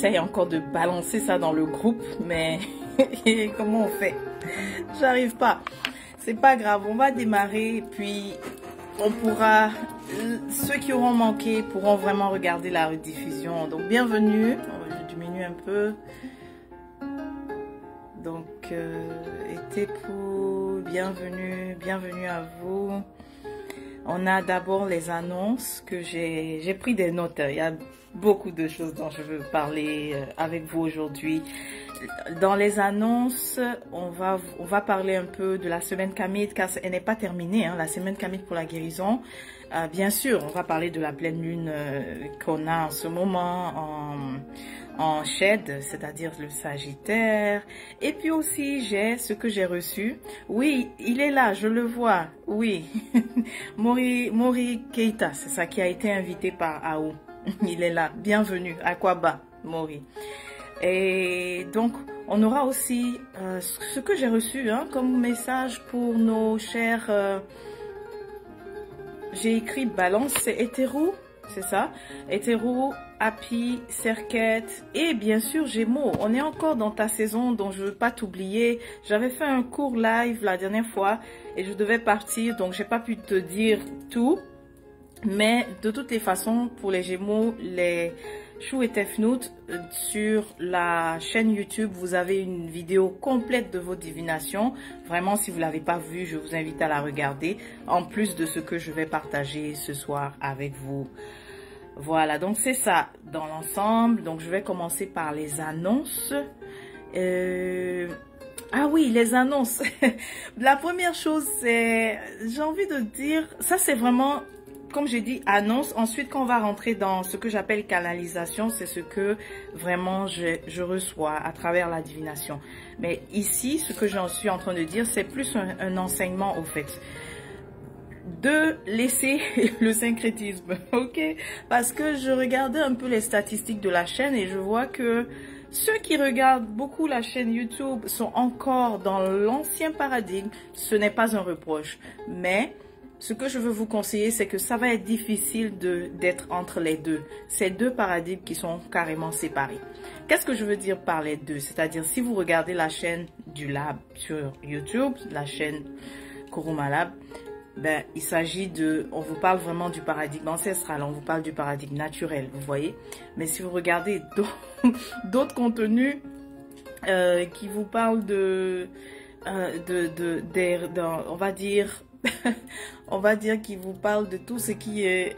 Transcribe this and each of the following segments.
j'essaye encore de balancer ça dans le groupe, mais comment on fait? J'arrive pas. C'est pas grave, on va démarrer et puis on pourra, ceux qui auront manqué pourront vraiment regarder la rediffusion. Donc bienvenue, je diminue un peu. Donc bienvenue à vous. On a d'abord les annonces que j'ai pris des notes. Il y a beaucoup de choses dont je veux parler avec vous aujourd'hui. Dans les annonces, on va parler un peu de la semaine Kamite, car elle n'est pas terminée, hein, la semaine Kamite pour la guérison. Bien sûr, on va parler de la pleine lune qu'on a en ce moment en Shed, c'est-à-dire le Sagittaire. Et puis aussi, j'ai ce que j'ai reçu. Oui, il est là, je le vois. Oui, Mori Keita, c'est ça, qui a été invité par Aou. Il est là. Bienvenue, Aquaba, Mori. Et donc, on aura aussi ce que j'ai reçu comme message pour nos chers... j'ai écrit balance, c'est hétéro, c'est ça. Hétéro, Happy, Serquette et bien sûr Gémeaux. On est encore dans ta saison, donc je ne veux pas t'oublier. J'avais fait un cours live la dernière fois et je devais partir, donc j'ai pas pu te dire tout. Mais de toutes les façons, pour les Gémeaux, les Chou et Tefnout, sur la chaîne YouTube, vous avez une vidéo complète de vos divinations. Vraiment, si vous ne l'avez pas vue, je vous invite à la regarder, en plus de ce que je vais partager ce soir avec vous. Voilà, donc c'est ça dans l'ensemble. Donc je vais commencer par les annonces. Ah oui, les annonces. La première chose, c'est, j'ai envie de dire, ça c'est vraiment... Comme j'ai dit, annonce. Ensuite, quand on va rentrer dans ce que j'appelle canalisation, c'est ce que vraiment je reçois à travers la divination. Mais ici, ce que j'en suis en train de dire, c'est plus un enseignement au fait. De laisser le syncrétisme, ok? Parce que je regardais un peu les statistiques de la chaîne et je vois que ceux qui regardent beaucoup la chaîne YouTube sont encore dans l'ancien paradigme. Ce n'est pas un reproche, mais... Ce que je veux vous conseiller, c'est que ça va être difficile d'être entre les deux. Ces deux paradigmes qui sont carrément séparés. Qu'est-ce que je veux dire par les deux? C'est-à-dire, si vous regardez la chaîne du Lab sur YouTube, la chaîne Kuruma Lab, ben, il s'agit de... On vous parle vraiment du paradigme ancestral, on vous parle du paradigme naturel, vous voyez. Mais si vous regardez d'autres contenus qui vous parlent on va dire... on va dire qu'il vous parle de tout ce qui est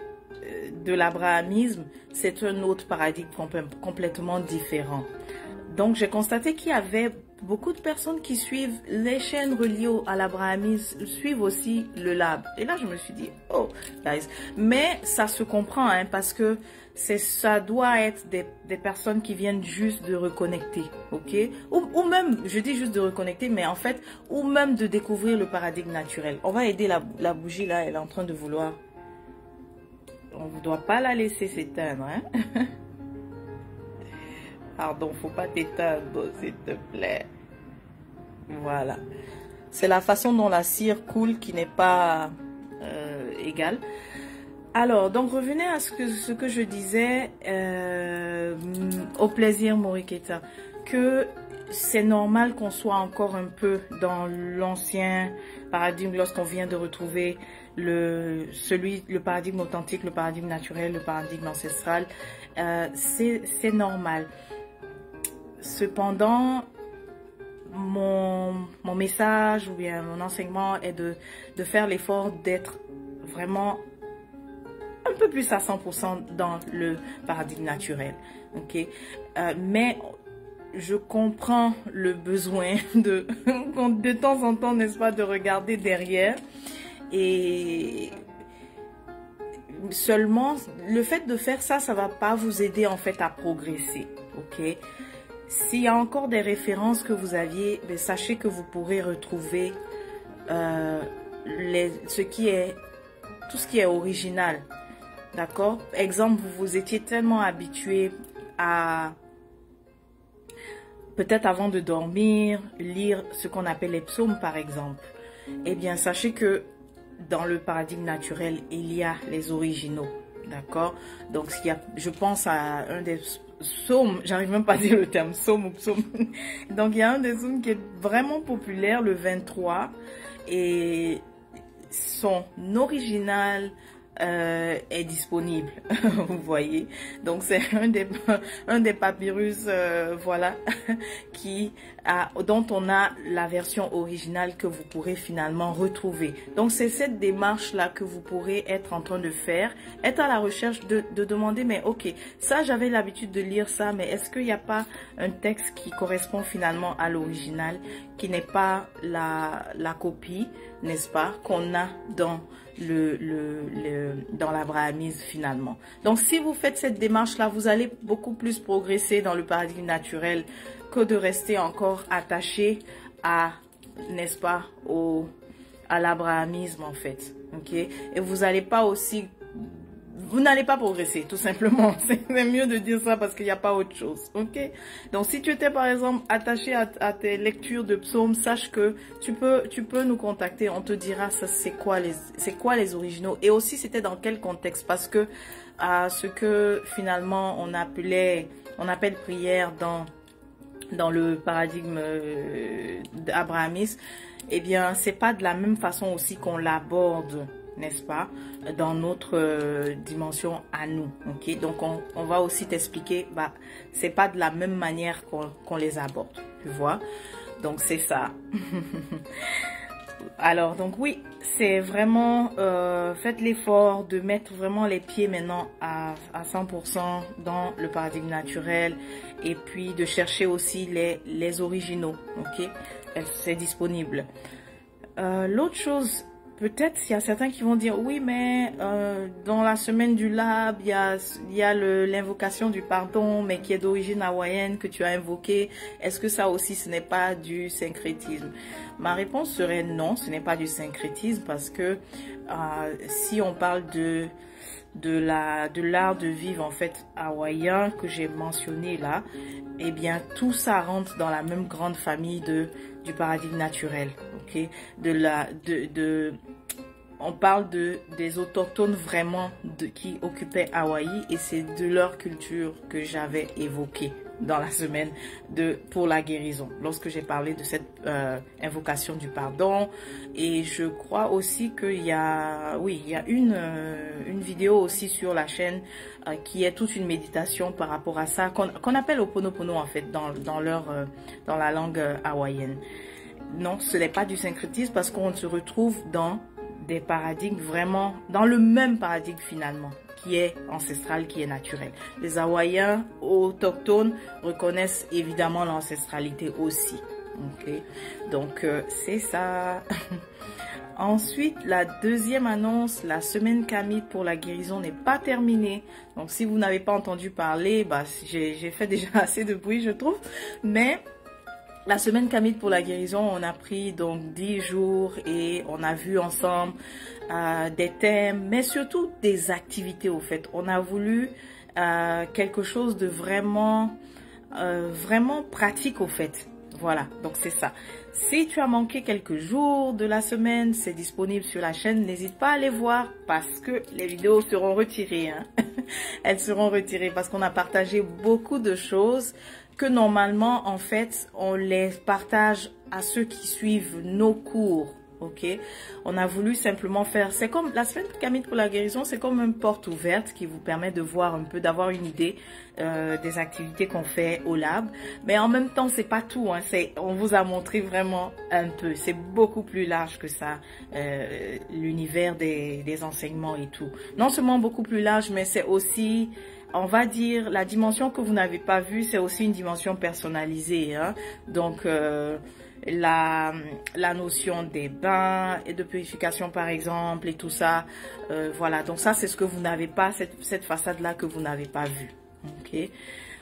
de l'abrahamisme, c'est un autre paradigme complètement différent. Donc j'ai constaté qu'il y avait beaucoup de personnes qui suivent les chaînes reliées à l'abrahamisme, suivent aussi le lab. Et là je me suis dit, oh guys, mais ça se comprend parce que ça doit être des personnes qui viennent juste de reconnecter, ok? Ou même, je dis juste de reconnecter, mais en fait, ou même de découvrir le paradigme naturel. On va aider la bougie là, elle est en train de vouloir... On ne doit pas la laisser s'éteindre, hein? Pardon, faut pas t'éteindre, s'il te plaît. Voilà. C'est la façon dont la cire coule qui n'est pas égale. Alors, donc revenez à ce que je disais au plaisir Moriketa, que c'est normal qu'on soit encore un peu dans l'ancien paradigme lorsqu'on vient de retrouver le paradigme authentique, le paradigme naturel, le paradigme ancestral. C'est normal. Cependant, mon message ou bien mon enseignement est de faire l'effort d'être vraiment un peu plus à 100% dans le paradigme naturel, ok? Mais je comprends le besoin de temps en temps, n'est-ce pas, de regarder derrière. Et seulement, le fait de faire ça, ça va pas vous aider en fait à progresser, ok? S'il y a encore des références que vous aviez, ben, sachez que vous pourrez retrouver tout ce qui est original. D'accord? Exemple, vous étiez tellement habitué à, peut-être avant de dormir, lire ce qu'on appelle les psaumes par exemple. Eh bien, sachez que dans le paradigme naturel, il y a les originaux. D'accord? Donc, je pense à psaume, j'arrive même pas à dire le terme psaume ou psaume. Donc il y a un des psaumes qui est vraiment populaire, le 23, et son original est disponible, vous voyez. Donc c'est un des papyrus, voilà, dont on a la version originale que vous pourrez finalement retrouver. Donc c'est cette démarche là que vous pourrez être en train de faire, être à la recherche de demander, mais ok, ça j'avais l'habitude de lire ça, mais est-ce qu'il n'y a pas un texte qui correspond finalement à l'original, qui n'est pas la copie, n'est-ce pas, qu'on a dans dans l'abrahamisme finalement. Donc si vous faites cette démarche là, vous allez beaucoup plus progresser dans le paradigme naturel que de rester encore attaché à, n'est-ce pas, à l'abrahamisme en fait. Ok, et vous n'allez pas aussi, vous n'allez pas progresser, tout simplement. C'est mieux de dire ça parce qu'il n'y a pas autre chose. Ok? Donc, si tu étais, par exemple, attaché à tes lectures de psaumes, sache que tu peux nous contacter. On te dira c'est quoi les originaux. Et aussi, c'était dans quel contexte. Parce que, ce que, finalement, on appelle prière dans le paradigme abrahamiste, eh bien, c'est pas de la même façon aussi qu'on l'aborde, n'est-ce pas, dans notre dimension à nous. Ok, donc on va aussi t'expliquer, c'est pas de la même manière qu'on les aborde, tu vois. Donc c'est ça. Alors donc oui, c'est vraiment faites l'effort de mettre vraiment les pieds maintenant à 100% dans le paradigme naturel, et puis de chercher aussi les originaux. Ok, c'est disponible. L'autre chose, peut-être il y a certains qui vont dire oui, mais dans la semaine du lab il y a l'invocation du pardon, mais qui est d'origine hawaïenne, que tu as invoqué. Est-ce que ça aussi ce n'est pas du syncrétisme? Ma réponse serait non, ce n'est pas du syncrétisme, parce que si on parle de l'art de vivre en fait hawaïen que j'ai mentionné là, eh bien tout ça rentre dans la même grande famille du paradigme naturel. Ok, on parle des autochtones vraiment qui occupaient Hawaï, et c'est de leur culture que j'avais évoqué dans la semaine pour la guérison, lorsque j'ai parlé de cette invocation du pardon. Et je crois aussi qu'il y a, oui, il y a une vidéo aussi sur la chaîne qui est toute une méditation par rapport à ça, qu'on appelle Ho'oponopono en fait dans la langue hawaïenne. Non, ce n'est pas du syncrétisme, parce qu'on se retrouve dans des paradigmes vraiment, dans le même paradigme finalement, qui est ancestral, qui est naturel. Les Hawaïens autochtones reconnaissent évidemment l'ancestralité aussi. Ok, donc c'est ça. Ensuite, la deuxième annonce, la semaine kamite pour la guérison n'est pas terminée. Donc si vous n'avez pas entendu parler, j'ai fait déjà assez de bruit je trouve, mais la semaine kamite pour la guérison, on a pris donc 10 jours et on a vu ensemble des thèmes, mais surtout des activités au fait. On a voulu quelque chose de vraiment pratique au fait. Voilà, donc c'est ça. Si tu as manqué quelques jours de la semaine, c'est disponible sur la chaîne. N'hésite pas à aller voir, parce que les vidéos seront retirées. Hein. Elles seront retirées parce qu'on a partagé beaucoup de choses que normalement, en fait, on les partage à ceux qui suivent nos cours. Ok, on a voulu simplement faire, c'est comme la semaine kamite pour la guérison, c'est comme une porte ouverte qui vous permet de voir un peu, d'avoir une idée des activités qu'on fait au lab. Mais en même temps, c'est pas tout, hein, on vous a montré vraiment un peu, c'est beaucoup plus large que ça, l'univers des enseignements et tout. Non seulement beaucoup plus large, mais c'est aussi, on va dire, la dimension que vous n'avez pas vue, c'est aussi une dimension personnalisée, hein. Donc la notion des bains et de purification par exemple, et tout ça, voilà, donc ça c'est ce que vous n'avez pas, cette façade là que vous n'avez pas vue. Ok,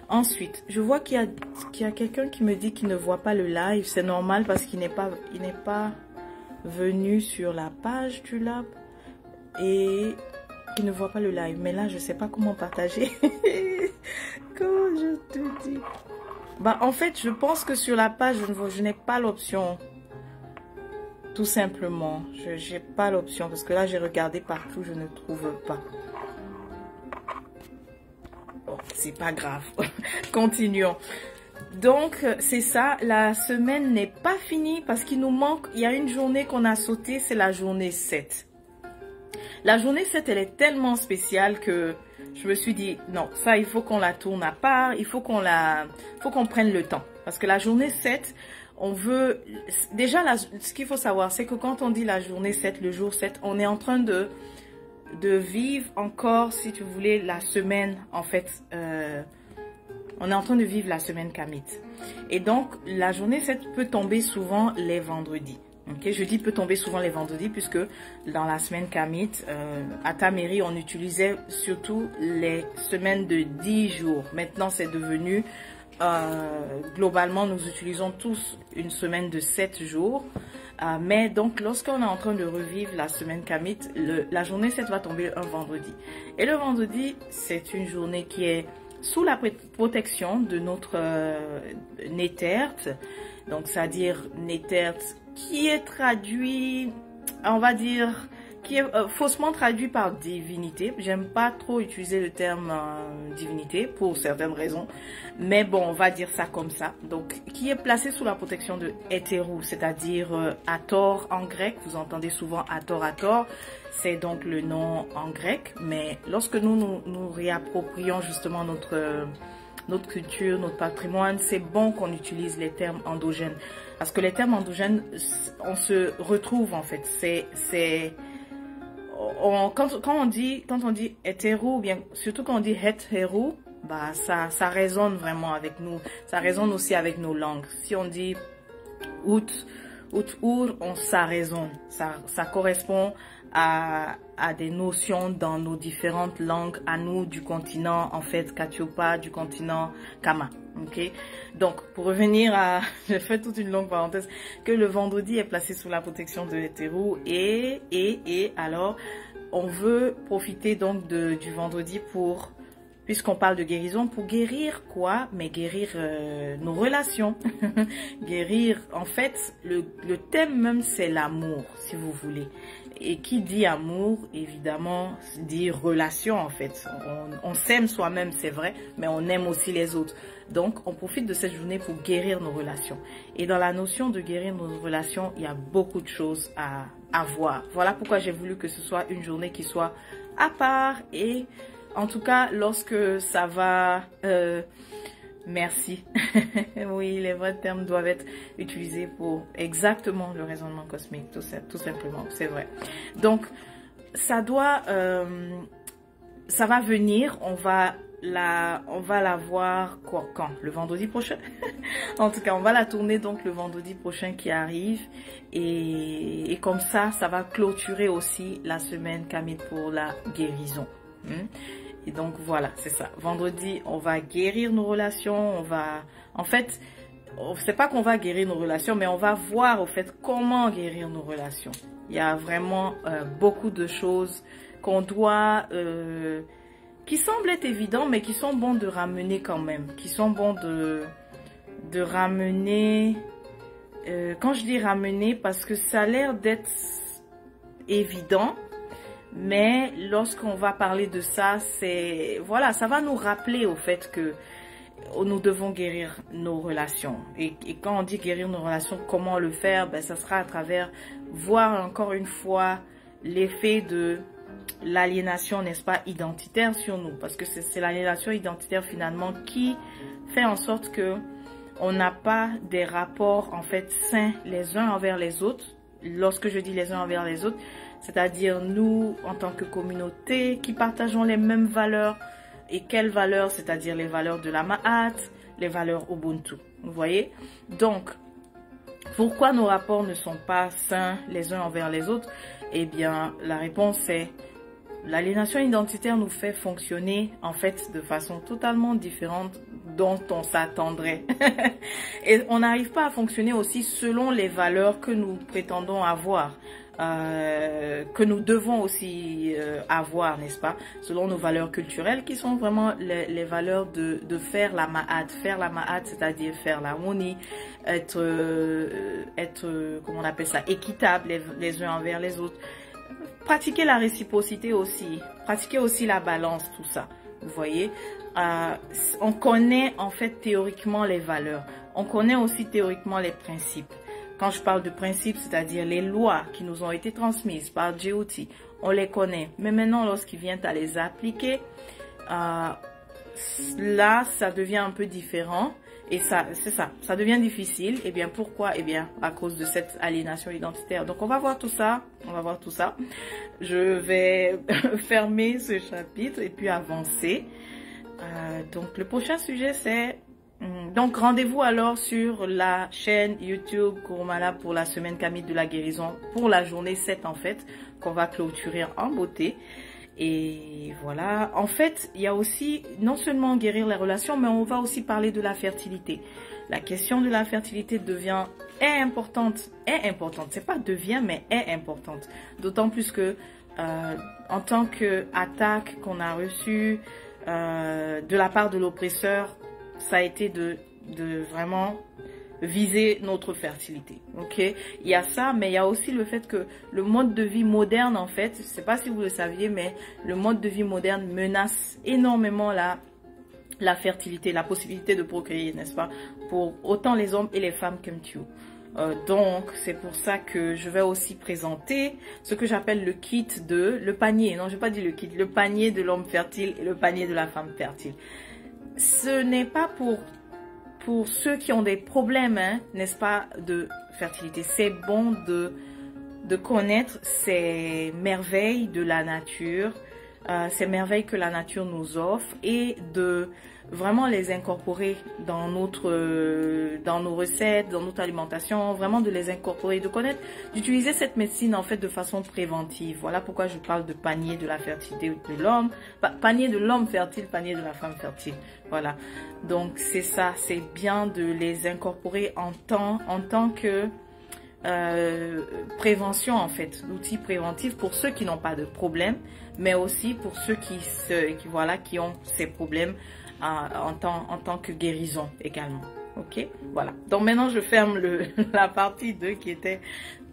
ensuite je vois qu'il y a quelqu'un qui me dit qu'il ne voit pas le live. C'est normal parce qu'il n'est pas venu sur la page du lab et il ne voit pas le live. Mais là je sais pas comment partager. Comment je te dis, en fait, je pense que sur la page, je n'ai pas l'option. Tout simplement. Je n'ai pas l'option. Parce que là, j'ai regardé partout, je ne trouve pas. Bon. c'est pas grave. Continuons. Donc, c'est ça, la semaine n'est pas finie parce qu'il nous manque, il y a une journée qu'on a sautée, c'est la journée 7. La journée 7, elle est tellement spéciale que je me suis dit, non, ça, il faut qu'on la tourne à part, il faut qu'on prenne le temps. Parce que la journée 7, on veut, déjà, ce qu'il faut savoir, c'est que quand on dit la journée 7, le jour 7, on est en train de vivre encore, si tu voulais, la semaine, en fait, on est en train de vivre la semaine Kamit. Et donc, la journée 7 peut tomber souvent les vendredis. Okay? Je dis peut tomber souvent les vendredis puisque dans la semaine Kamit, à Taméry, on utilisait surtout les semaines de 10 jours. Maintenant, c'est devenu, globalement, nous utilisons tous une semaine de 7 jours. Mais donc, lorsqu'on est en train de revivre la semaine Kamit, la journée 7 va tomber un vendredi. Et le vendredi, c'est une journée qui est sous la protection de notre Nétert, donc c'est-à-dire Nétert qui est traduit, on va dire, qui est faussement traduit par divinité. J'aime pas trop utiliser le terme divinité pour certaines raisons, mais bon, on va dire ça comme ça. Donc, qui est placé sous la protection de Hétéru, c'est-à-dire Hathor en grec. Vous entendez souvent Hathor, Hathor. C'est donc le nom en grec, mais lorsque nous réapproprions justement notre culture, notre patrimoine, c'est bon qu'on utilise les termes endogènes. Parce que les termes endogènes, on se retrouve en fait. Quand on dit hétéro, ou bien surtout quand on dit hétéro, bah ça résonne vraiment avec nous. Ça résonne aussi avec nos langues. Si on dit ça résonne. Ça correspond à des notions dans nos différentes langues, à nous du continent, en fait, Katiopa, du continent Kama. Ok? Donc, pour revenir à, je fais toute une longue parenthèse, que le vendredi est placé sous la protection de l'hétéro et alors, on veut profiter donc du vendredi pour, puisqu'on parle de guérison, pour guérir quoi? Mais guérir nos relations. Guérir, en fait, le thème même, c'est l'amour, si vous voulez. Et qui dit amour, évidemment, dit relation, en fait. On s'aime soi-même, c'est vrai, mais on aime aussi les autres. Donc, on profite de cette journée pour guérir nos relations. Et dans la notion de guérir nos relations, il y a beaucoup de choses à voir. Voilà pourquoi j'ai voulu que ce soit une journée qui soit à part et... En tout cas, lorsque ça va... merci. Oui, les vrais termes doivent être utilisés pour exactement le raisonnement cosmique, tout simplement, c'est vrai. Donc, ça doit... ça va venir, on va la voir quand? Le vendredi prochain. En tout cas, on va la tourner donc le vendredi prochain qui arrive. Et comme ça va clôturer aussi la semaine Kamit pour la guérison. Et donc voilà, c'est ça. Vendredi, on va guérir nos relations. On va, en fait, c'est pas qu'on va guérir nos relations, mais on va voir au fait comment guérir nos relations. Il y a vraiment beaucoup de choses qu'on doit, qui semblent être évidentes, mais qui sont bons de ramener quand même, qui sont bons de ramener. Quand je dis ramener, parce que ça a l'air d'être évident. Mais lorsqu'on va parler de ça, voilà, ça va nous rappeler au fait que nous devons guérir nos relations. Et quand on dit guérir nos relations, comment le faire? Ben, ça sera à travers voir encore une fois l'effet de l'aliénation, n'est-ce pas, identitaire sur nous. Parce que c'est l'aliénation identitaire finalement qui fait en sorte que on n'a pas des rapports en fait sains les uns envers les autres. Lorsque je dis les uns envers les autres, c'est-à-dire nous, en tant que communauté, qui partageons les mêmes valeurs. Et quelles valeurs? C'est-à-dire les valeurs de la Ma'at, les valeurs Ubuntu. Vous voyez? Donc, pourquoi nos rapports ne sont pas sains les uns envers les autres? Eh bien, la réponse est l'aliénation identitaire nous fait fonctionner, en fait, de façon totalement différente dont on s'attendrait. Et on n'arrive pas à fonctionner aussi selon les valeurs que nous prétendons avoir. Que nous devons aussi avoir, n'est-ce pas, selon nos valeurs culturelles qui sont vraiment les valeurs de faire la ma'at. Faire la ma'at, c'est-à-dire faire l'harmonie, être comment on appelle ça, équitable les uns envers les autres. Pratiquer la réciprocité aussi, pratiquer aussi la balance, tout ça. Vous voyez, on connaît en fait théoriquement les valeurs. On connaît aussi théoriquement les principes. Quand je parle de principes, c'est-à-dire les lois qui nous ont été transmises par GOT, on les connaît. Mais maintenant, lorsqu'ils viennent à les appliquer, là, ça devient un peu différent. Et ça, c'est ça, ça devient difficile. Et bien, pourquoi? Eh bien, à cause de cette aliénation identitaire. Donc, on va voir tout ça. On va voir tout ça. Je vais fermer ce chapitre et puis avancer. Donc, le prochain sujet, c'est... Donc, rendez-vous alors sur la chaîne YouTube Kurumala pour la semaine Camille de la guérison, pour la journée 7 en fait, qu'on va clôturer en beauté. Et voilà, en fait, il y a aussi non seulement guérir les relations, mais on va aussi parler de la fertilité. La question de la fertilité est importante, c'est pas devient, mais est importante. D'autant plus que en tant qu'attaque qu'on a reçue de la part de l'oppresseur, ça a été de vraiment viser notre fertilité. Ok, il y a ça, mais il y a aussi le fait que le mode de vie moderne, en fait, je sais pas si vous le saviez, mais le mode de vie moderne menace énormément la fertilité, la possibilité de procréer, n'est-ce pas, pour autant les hommes et les femmes comme tu. Donc, c'est pour ça que je vais aussi présenter ce que j'appelle le kit le panier. Non, je vais pas dire le kit, le panier de l'homme fertile et le panier de la femme fertile. Ce n'est pas pour ceux qui ont des problèmes, hein, n'est-ce pas, de fertilité. C'est bon de connaître ces merveilles de la nature, ces merveilles que la nature nous offre et de vraiment les incorporer dans nos recettes, dans notre alimentation, vraiment de les incorporer, de connaître, d'utiliser cette médecine en fait de façon préventive. Voilà pourquoi je parle de panier de la fertilité de l'homme, panier de l'homme fertile, panier de la femme fertile. Voilà. Donc c'est ça, c'est bien de les incorporer en tant que prévention en fait, l'outil préventif pour ceux qui n'ont pas de problème, mais aussi pour ceux qui ont ces problèmes en tant que guérison également. Ok, voilà. Donc maintenant je ferme la partie 2 qui était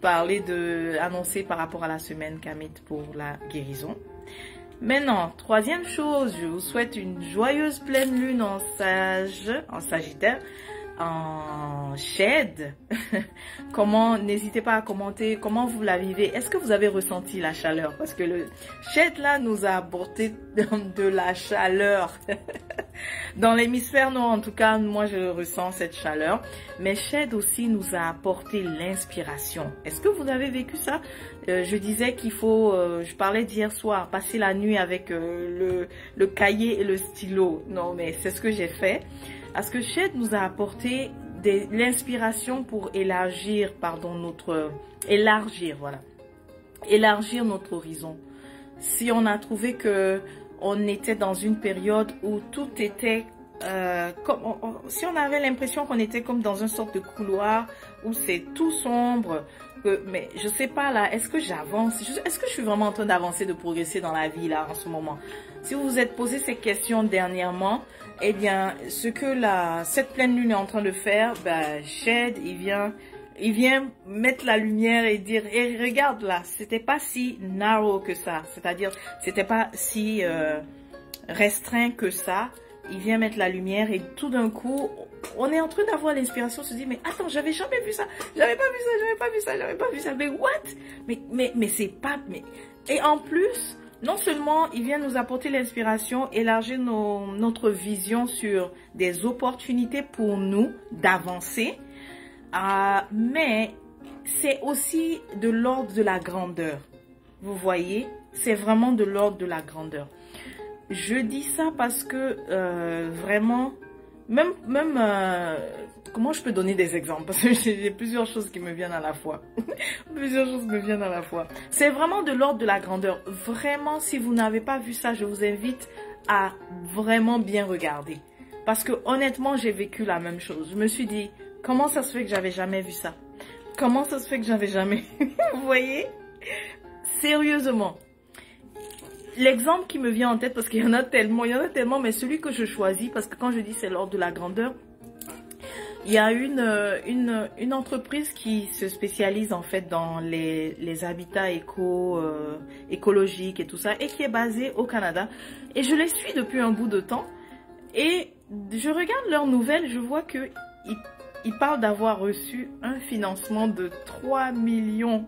annoncée par rapport à la semaine Kamit pour la guérison. Maintenant, troisième chose, je vous souhaite une joyeuse pleine lune en Sagittaire, en Shed. N'hésitez pas à commenter comment vous la vivez. Est-ce que vous avez ressenti la chaleur? Parce que le Shed là nous a apporté de la chaleur. Dans l'hémisphère nord, en tout cas, moi je ressens cette chaleur. Mais Shed aussi nous a apporté l'inspiration. Est-ce que vous avez vécu ça? Je disais qu'il faut, je parlais d'hier soir, passer la nuit avec le cahier et le stylo. Non, mais c'est ce que j'ai fait. Parce que Shed nous a apporté l'inspiration pour élargir notre horizon. Si on a trouvé que on était dans une période où tout était si on avait l'impression qu'on était comme dans une sorte de couloir où c'est tout sombre, mais je sais pas là, est-ce que j'avance? Est-ce que je suis vraiment en train d'avancer, de progresser dans la vie là en ce moment? Si vous vous êtes posé ces questions dernièrement, eh bien, ce que cette pleine lune est en train de faire, Shed, il vient mettre la lumière et dire, et regarde là, c'était pas si narrow que ça, c'est-à-dire, c'était pas si restreint que ça. Il vient mettre la lumière et tout d'un coup, on est en train d'avoir l'inspiration, se dit, mais attends, j'avais jamais vu ça, j'avais pas vu ça, mais what? Mais c'est pas, et en plus, non seulement il vient nous apporter l'inspiration, élargir notre vision sur des opportunités pour nous d'avancer, mais c'est aussi de l'ordre de la grandeur. Vous voyez, c'est vraiment de l'ordre de la grandeur. Je dis ça parce que vraiment, comment je peux donner des exemples? Parce que j'ai plusieurs choses qui me viennent à la fois. Plusieurs choses me viennent à la fois. C'est vraiment de l'ordre de la grandeur. Vraiment, si vous n'avez pas vu ça, je vous invite à vraiment bien regarder. Parce que honnêtement, j'ai vécu la même chose. Je me suis dit, comment ça se fait que j'avais jamais vu ça? Comment ça se fait que j'avais jamais... Vous voyez? Sérieusement. L'exemple qui me vient en tête, parce qu'il y en a tellement, mais celui que je choisis, parce que quand je dis c'est l'ordre de la grandeur, il y a une entreprise qui se spécialise en fait dans les habitats écologiques et tout ça, et qui est basée au Canada. Et je les suis depuis un bout de temps. Et je regarde leurs nouvelles, je vois que ils parlent d'avoir reçu un financement de 3 millions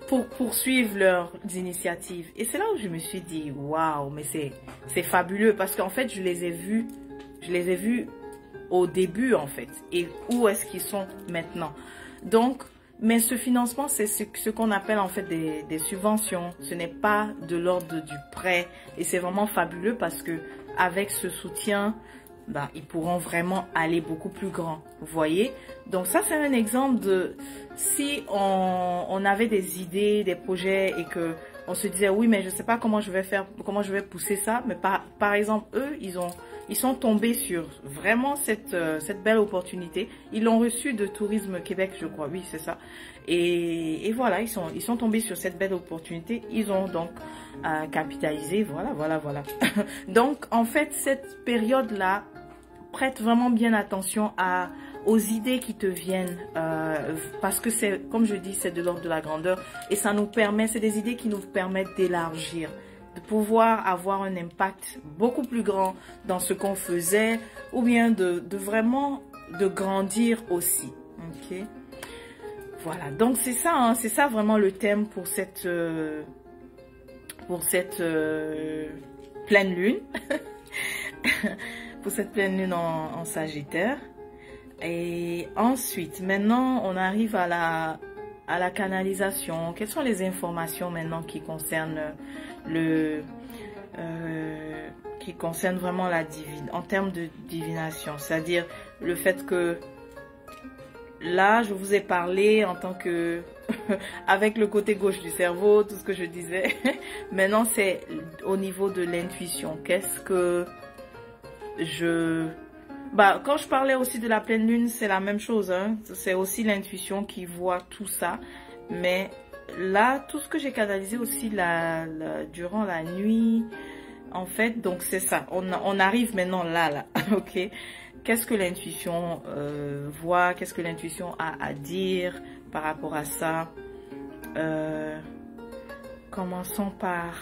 pour poursuivre leurs initiatives. Et c'est là où je me suis dit, waouh, mais c'est fabuleux parce qu'en fait, je les ai vus au début en fait. Et où est-ce qu'ils sont maintenant? Donc, mais ce financement, c'est ce qu'on appelle en fait des subventions. Ce n'est pas de l'ordre du prêt. Et c'est vraiment fabuleux parce que avec ce soutien, ben, ils pourront vraiment aller beaucoup plus grand. Vous voyez? Donc ça, c'est un exemple de si on avait des idées, des projets et que on se disait oui, mais je sais pas comment je vais faire, comment je vais pousser ça. Mais par exemple, eux, ils sont tombés sur vraiment cette belle opportunité. Ils l'ont reçu de Tourisme Québec, je crois. Oui, c'est ça. Et voilà, ils sont tombés sur cette belle opportunité. Ils ont donc capitalisé. Voilà. Donc, en fait, cette période-là, prête vraiment bien attention aux idées qui te viennent parce que c'est, comme je dis, c'est de l'ordre de la grandeur et ça nous permet, c'est des idées qui nous permettent d'élargir, de pouvoir avoir un impact beaucoup plus grand dans ce qu'on faisait ou bien de vraiment de grandir aussi. Ok, voilà, donc c'est ça, hein, c'est ça vraiment le thème pour cette pleine lune. Pour cette pleine lune en Sagittaire. Et ensuite, maintenant, on arrive à la canalisation. Quelles sont les informations maintenant qui concernent qui concernent vraiment la divine, en termes de divination, c'est-à-dire le fait que là, je vous ai parlé en tant que avec le côté gauche du cerveau, tout ce que je disais. Maintenant, c'est au niveau de l'intuition. Qu'est-ce que quand je parlais aussi de la pleine lune, c'est la même chose, hein. C'est aussi l'intuition qui voit tout ça. Mais là, tout ce que j'ai canalisé aussi durant la nuit, en fait, donc c'est ça. On arrive maintenant là, ok. Qu'est-ce que l'intuition voit? Qu'est-ce que l'intuition a à dire par rapport à ça? Commençons par...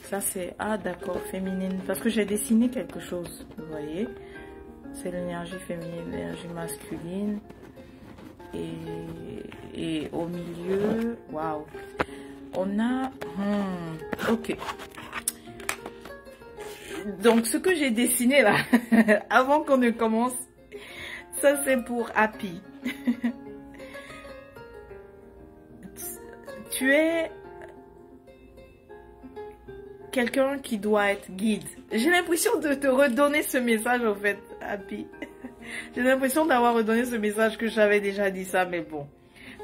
Ça c'est, ah d'accord, féminine, parce que j'ai dessiné quelque chose, vous voyez, c'est l'énergie féminine, l'énergie masculine, et au milieu, waouh, on a, ok, donc ce que j'ai dessiné là, avant qu'on ne commence, ça c'est pour Happy. Tu es quelqu'un qui doit être guide. J'ai l'impression de te redonner ce message en fait, Happy. J'ai l'impression d'avoir redonné ce message que j'avais déjà dit ça, mais bon.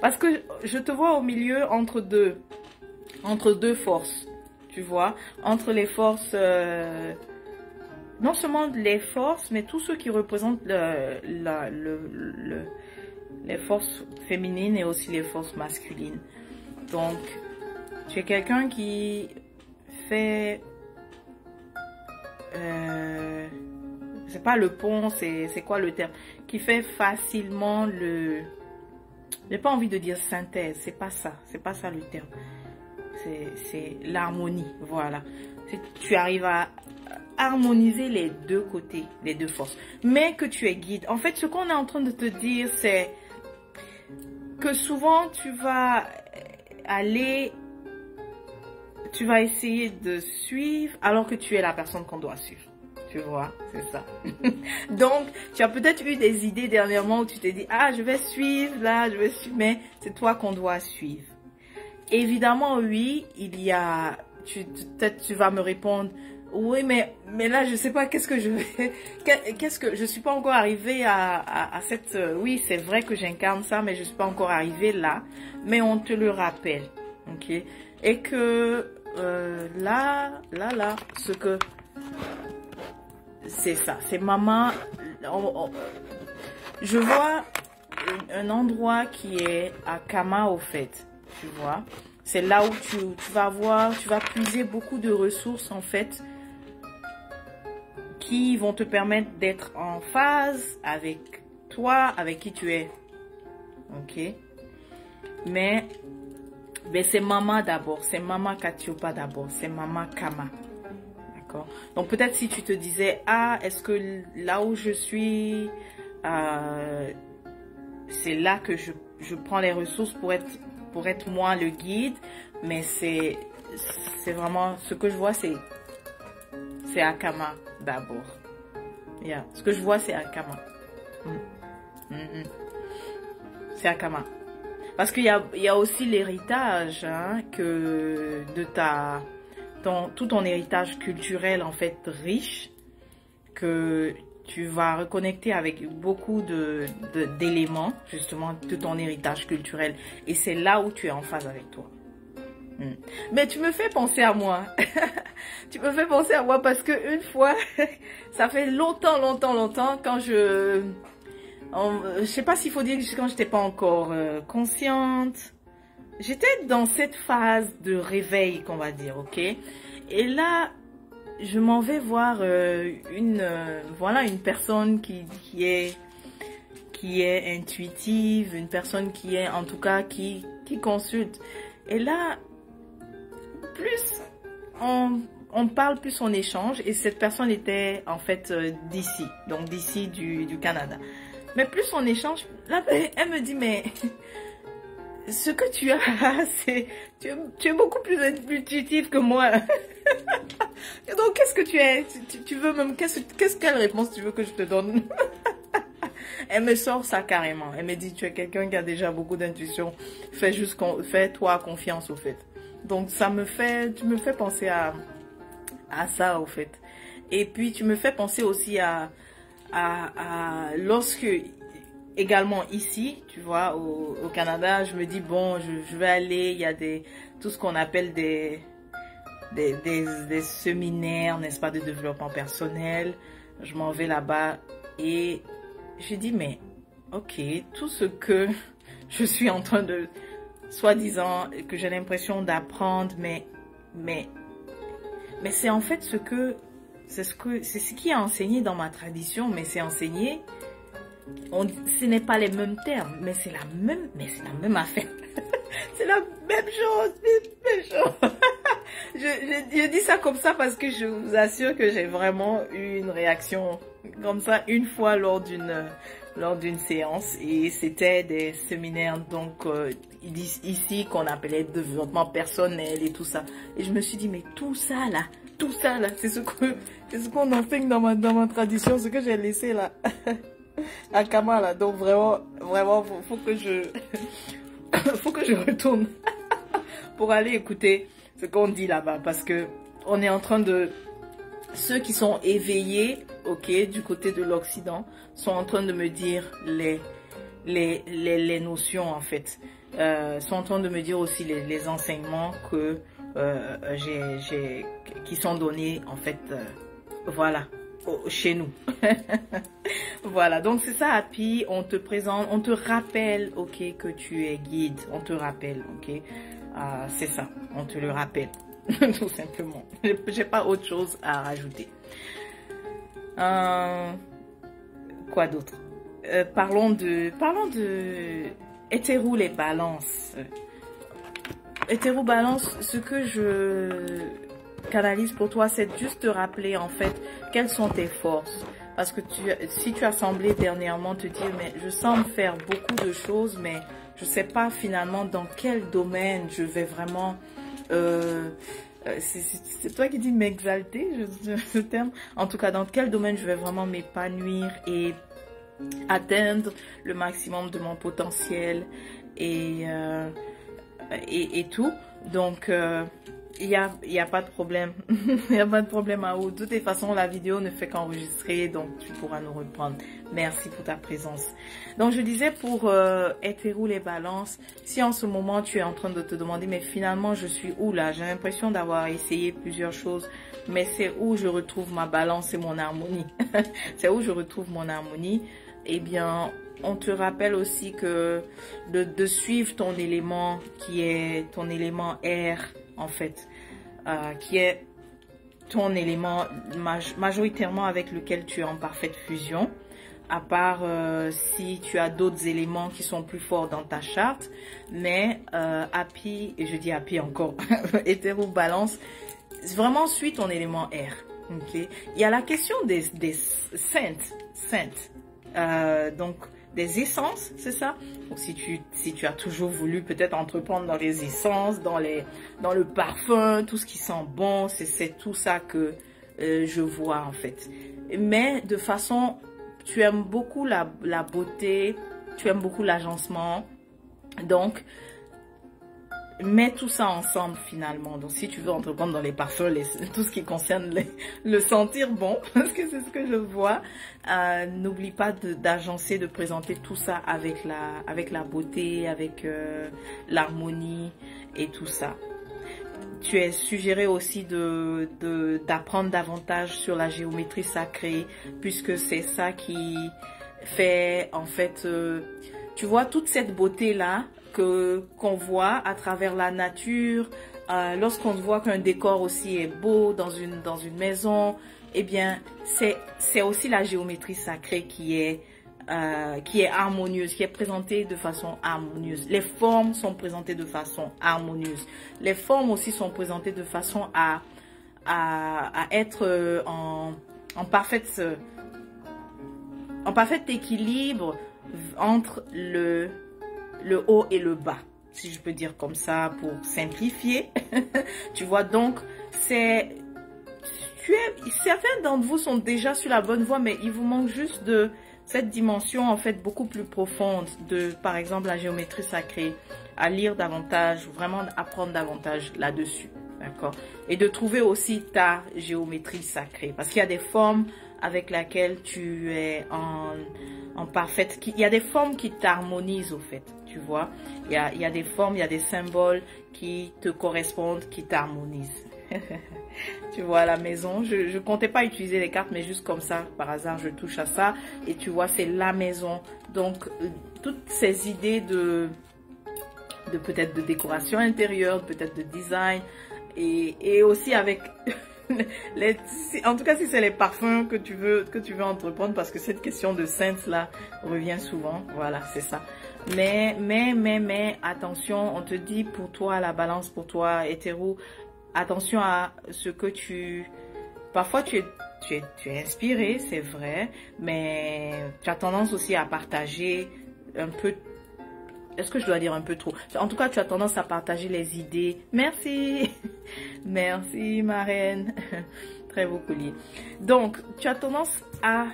Parce que je te vois au milieu entre deux forces, tu vois. Entre les forces, non seulement les forces, mais tous ceux qui représentent les forces féminines et aussi les forces masculines. Donc, tu es quelqu'un qui fait c'est pas le pont, c'est quoi le terme, qui fait facilement j'ai pas envie de dire synthèse, c'est pas ça le terme, c'est l'harmonie, voilà. Tu arrives à harmoniser les deux côtés, les deux forces, mais que tu es guide. En fait, ce qu'on est en train de te dire, c'est que souvent tu vas essayer de suivre alors que tu es la personne qu'on doit suivre. Tu vois, c'est ça. Donc, tu as peut-être eu des idées dernièrement où tu t'es dit, ah, je vais suivre, là, je vais suivre, mais c'est toi qu'on doit suivre. Évidemment, oui, il y a, peut-être tu vas me répondre, oui, mais là, je sais pas qu'est-ce que je vais, je suis pas encore arrivée à cette, oui, c'est vrai que j'incarne ça, mais je suis pas encore arrivée là, mais on te le rappelle, ok? Et que, là, ce que, c'est ça, c'est maman, je vois un endroit qui est à Kama au fait, tu vois. C'est là où tu vas puiser beaucoup de ressources en fait, qui vont te permettre d'être en phase avec toi, avec qui tu es. Ok? Mais c'est maman d'abord, c'est maman Katiopa d'abord, c'est maman Kama. D'accord. Donc peut-être si tu te disais, ah, est-ce que là où je suis, c'est là que je prends les ressources pour être moi le guide, mais c'est vraiment, ce que je vois, c'est Akama d'abord. Yeah. Ce que je vois, c'est Akama. C'est Akama. Parce qu'il y a aussi l'héritage, hein, que de tout ton héritage culturel, en fait, riche, que tu vas reconnecter avec beaucoup d'éléments, justement, de ton héritage culturel. Et c'est là où tu es en phase avec toi. Mais tu me fais penser à moi. Tu me fais penser à moi parce que une fois, ça fait longtemps, quand je sais pas s'il faut dire que quand j'étais pas encore consciente, j'étais dans cette phase de réveil, qu'on va dire, ok? Et là, je m'en vais voir voilà, une personne qui est intuitive, une personne qui est, en tout cas, qui consulte. Et là, plus on parle, plus on échange, et cette personne était en fait d'ici, donc d'ici du Canada. Mais plus on échange, là, elle me dit, mais ce que tu as, tu es beaucoup plus intuitif que moi. Donc, qu'est-ce que tu es? Tu veux même, quelle réponse tu veux que je te donne? Elle me sort ça carrément. Elle me dit, tu es quelqu'un qui a déjà beaucoup d'intuition. Fais-toi confiance, au fait. Donc, tu me fais penser à ça, au fait. Et puis, tu me fais penser aussi à lorsque, également ici, tu vois, au Canada, je me dis, bon, je vais aller, il y a tout ce qu'on appelle des séminaires, n'est-ce pas, de développement personnel. Je m'en vais là-bas et je dis, mais, ok, tout ce que je suis en train de, soi-disant, que j'ai l'impression d'apprendre, mais c'est en fait c'est ce qui est enseigné dans ma tradition, mais c'est enseigné, ce n'est pas les mêmes termes, mais c'est la même affaire. C'est la même chose, je dis ça comme ça parce que je vous assure que j'ai vraiment eu une réaction comme ça une fois lors d'une séance, et c'était des séminaires donc ici qu'on appelait développement personnel et tout ça. Et je me suis dit, mais tout ça là, c'est ce qu'on enseigne dans ma tradition, ce que j'ai laissé là à Kama là. Donc vraiment faut que je retourne pour aller écouter ce qu'on dit là-bas, parce que on est en train de, ceux qui sont éveillés, ok, du côté de l'Occident, sont en train de me dire les notions, en fait, sont en train de me dire aussi les enseignements que qui sont donnés, en fait, voilà, chez nous. Voilà, donc c'est ça, Happy. On te présente, on te rappelle, ok, que tu es guide. On te rappelle, ok. C'est ça, on te le rappelle, tout simplement. J'ai pas autre chose à rajouter. Quoi d'autre? Parlons de hétéro les balances. Hétéro balance, ce que je canalise pour toi, c'est juste te rappeler en fait quelles sont tes forces. Parce que si tu as semblé dernièrement te dire, mais je sens me faire beaucoup de choses, mais je sais pas finalement dans quel domaine je vais vraiment... c'est toi qui dis m'exalter, ce terme. En tout cas, dans quel domaine je vais vraiment m'épanouir et atteindre le maximum de mon potentiel et tout. Donc, il y a pas de problème. Il n'y a pas de problème à vous. De toute façon, la vidéo ne fait qu'enregistrer, donc tu pourras nous reprendre. Merci pour ta présence. Donc, je disais pour hétéro les balances, si en ce moment tu es en train de te demander, mais finalement, je suis où là? J'ai l'impression d'avoir essayé plusieurs choses, mais c'est où je retrouve ma balance et mon harmonie. C'est où je retrouve mon harmonie. Eh bien, on te rappelle aussi que de suivre ton élément qui est ton élément air, en fait, qui est ton élément majoritairement avec lequel tu es en parfaite fusion, à part si tu as d'autres éléments qui sont plus forts dans ta charte. Mais Happy, et je dis Happy encore, hétéro balance, vraiment suis ton élément air. Ok. Il y a la question des scents. Donc, des essences, c'est ça? Donc, si tu as toujours voulu peut-être entreprendre dans les essences, dans le parfum, tout ce qui sent bon, c'est tout ça que je vois en fait. Mais de façon, tu aimes beaucoup la beauté, tu aimes beaucoup l'agencement. Donc, mets tout ça ensemble finalement. Donc, si tu veux entreprendre dans les parfums, tout ce qui concerne le sentir bon, parce que c'est ce que je vois, n'oublie pas d'agencer, de présenter tout ça avec la beauté, avec l'harmonie et tout ça. Tu es suggéré aussi d'apprendre davantage sur la géométrie sacrée, puisque c'est ça qui fait en fait, tu vois, toute cette beauté-là qu'on voit à travers la nature, lorsqu'on voit qu'un décor aussi est beau dans une maison, eh bien, c'est aussi la géométrie sacrée qui est harmonieuse, qui est présentée de façon harmonieuse. Les formes sont présentées de façon harmonieuse. Les formes aussi sont présentées de façon à être en parfait équilibre entre le haut et le bas, si je peux dire comme ça pour simplifier. Tu vois, donc certains d'entre vous sont déjà sur la bonne voie, mais il vous manque juste de cette dimension en fait beaucoup plus profonde de, par exemple, la géométrie sacrée, à lire davantage, vraiment apprendre davantage là-dessus, d'accord? Et de trouver aussi ta géométrie sacrée, parce qu'il y a des formes avec lesquelles tu es en parfaite, il y a des formes qui t'harmonisent au fait, tu vois, il y a des formes, il y a des symboles qui te correspondent, qui t'harmonisent. Tu vois, à la maison, je comptais pas utiliser les cartes, mais juste comme ça, par hasard, je touche à ça. Et tu vois, c'est la maison. Donc, toutes ces idées de peut-être de décoration intérieure, peut-être de design. Et aussi avec... en tout cas, si c'est les parfums que tu veux entreprendre, parce que cette question de scents là revient souvent. Voilà, c'est ça. Mais, attention, on te dit pour toi, la balance pour toi, hétéro, attention à ce que parfois tu es inspiré, c'est vrai, mais tu as tendance aussi à partager un peu. Est-ce que je dois dire un peu trop? En tout cas, tu as tendance à partager les idées. Merci. Merci, ma reine. Très beau collier. Donc, tu as tendance à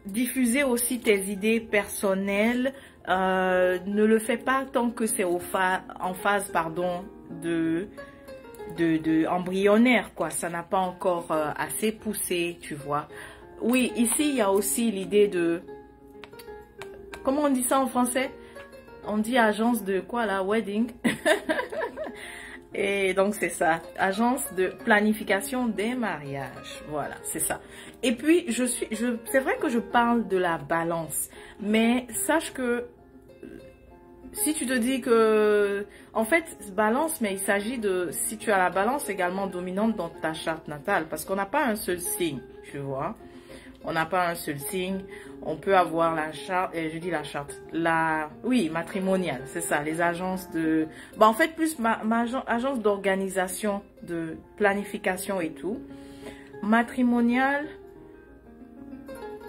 diffuser aussi tes idées personnelles. Ne le fais pas tant que c'est en phase, pardon, de embryonnaire, quoi. Ça n'a pas encore assez poussé, tu vois. Oui, ici, il y a aussi l'idée de... Comment on dit ça en français? On dit agence de quoi là? Wedding. Et donc, c'est ça. Agence de planification des mariages. Voilà, c'est ça. Et puis, c'est vrai que je parle de la balance. Mais sache que si tu te dis que, en fait, balance, mais il s'agit de, si tu as la balance également dominante dans ta charte natale, parce qu'on n'a pas un seul signe, tu vois. On n'a pas un seul signe. On peut avoir la charte, je dis la charte, oui, matrimoniale, c'est ça, les agences de, en fait, plus agence d'organisation, de planification et tout. Matrimoniale,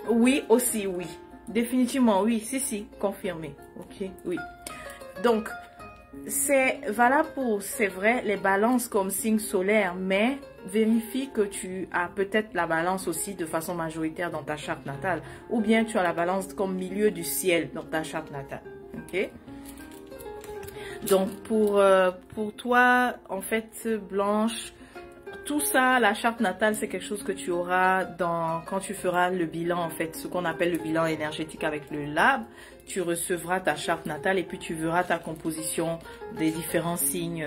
oui, aussi, oui. Définitivement, oui, si, confirmé. Ok, oui. Donc, c'est valable pour, c'est vrai, les balances comme signe solaire, mais vérifie que tu as peut-être la balance aussi de façon majoritaire dans ta charte natale, ou bien tu as la balance comme milieu du ciel dans ta charte natale. Ok? Donc, pour toi, en fait, Blanche, tout ça, la charte natale, c'est quelque chose que tu auras quand tu feras le bilan, en fait, ce qu'on appelle le bilan énergétique avec le lab. Tu recevras ta charte natale et puis tu verras ta composition des différents signes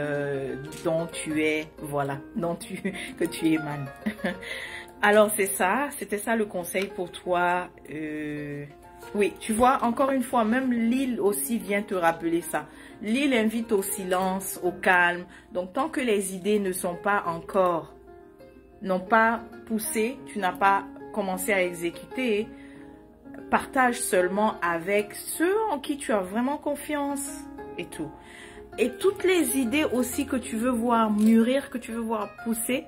dont tu es, voilà, que tu émanes. Alors, c'était ça le conseil pour toi. Oui, tu vois, encore une fois, même l'île aussi vient te rappeler ça. L'île invite au silence, au calme. Donc, tant que les idées n'ont pas poussé, tu n'as pas commencé à exécuter, partage seulement avec ceux en qui tu as vraiment confiance et tout. Et toutes les idées aussi que tu veux voir mûrir, que tu veux voir pousser,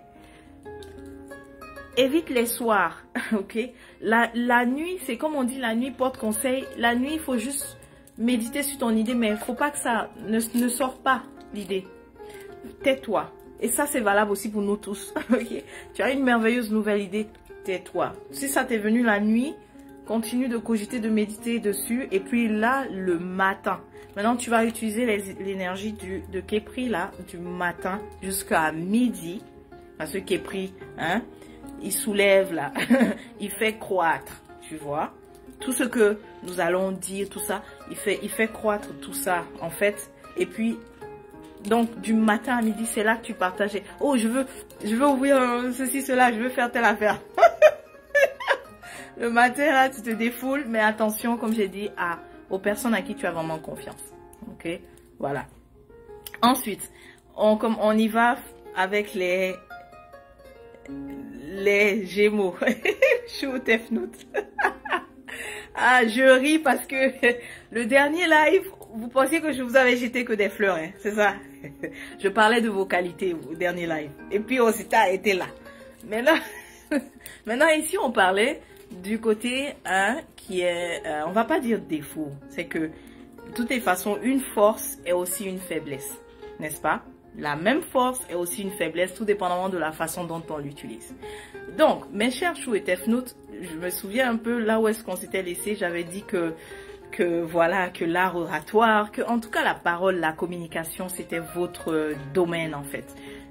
évite les soirs, ok? La nuit, c'est comme on dit, la nuit porte conseil. La nuit, il faut juste méditer sur ton idée, mais il ne faut pas que ça ne sorte pas l'idée. Tais-toi. Et ça, c'est valable aussi pour nous tous, ok? Tu as une merveilleuse nouvelle idée, tais-toi. Si ça t'est venu la nuit, continue de cogiter, de méditer dessus. Et puis là, le matin. Maintenant, tu vas utiliser l'énergie de Khepri, là, du matin jusqu'à midi. Parce que Khepri, hein, il soulève, là. Il fait croître, tu vois. Tout ce que nous allons dire, tout ça, il fait croître tout ça, en fait. Et puis, donc, du matin à midi, c'est là que tu partages. Oh, je veux ouvrir ceci, cela, je veux faire telle affaire. Le matin, là, tu te défoules, mais attention, comme j'ai dit, aux personnes à qui tu as vraiment confiance. Ok, voilà. Ensuite, on y va avec les Gémeaux. Chou Tefnout. Ah, je ris parce que le dernier live, vous pensiez que je vous avais jeté que des fleurs, hein, c'est ça? Je parlais de vos qualités au dernier live. Et puis Osita était là. Maintenant ici, on parlait du côté qui est, on va pas dire défaut, c'est que de toutes les façons, une force est aussi une faiblesse, n'est-ce pas? La même force est aussi une faiblesse, tout dépendamment de la façon dont on l'utilise. Donc, mes chers Chou et Tefnout, je me souviens un peu là où est-ce qu'on s'était laissé, j'avais dit que voilà, que l'art oratoire, que en tout cas la parole, la communication, c'était votre domaine en fait.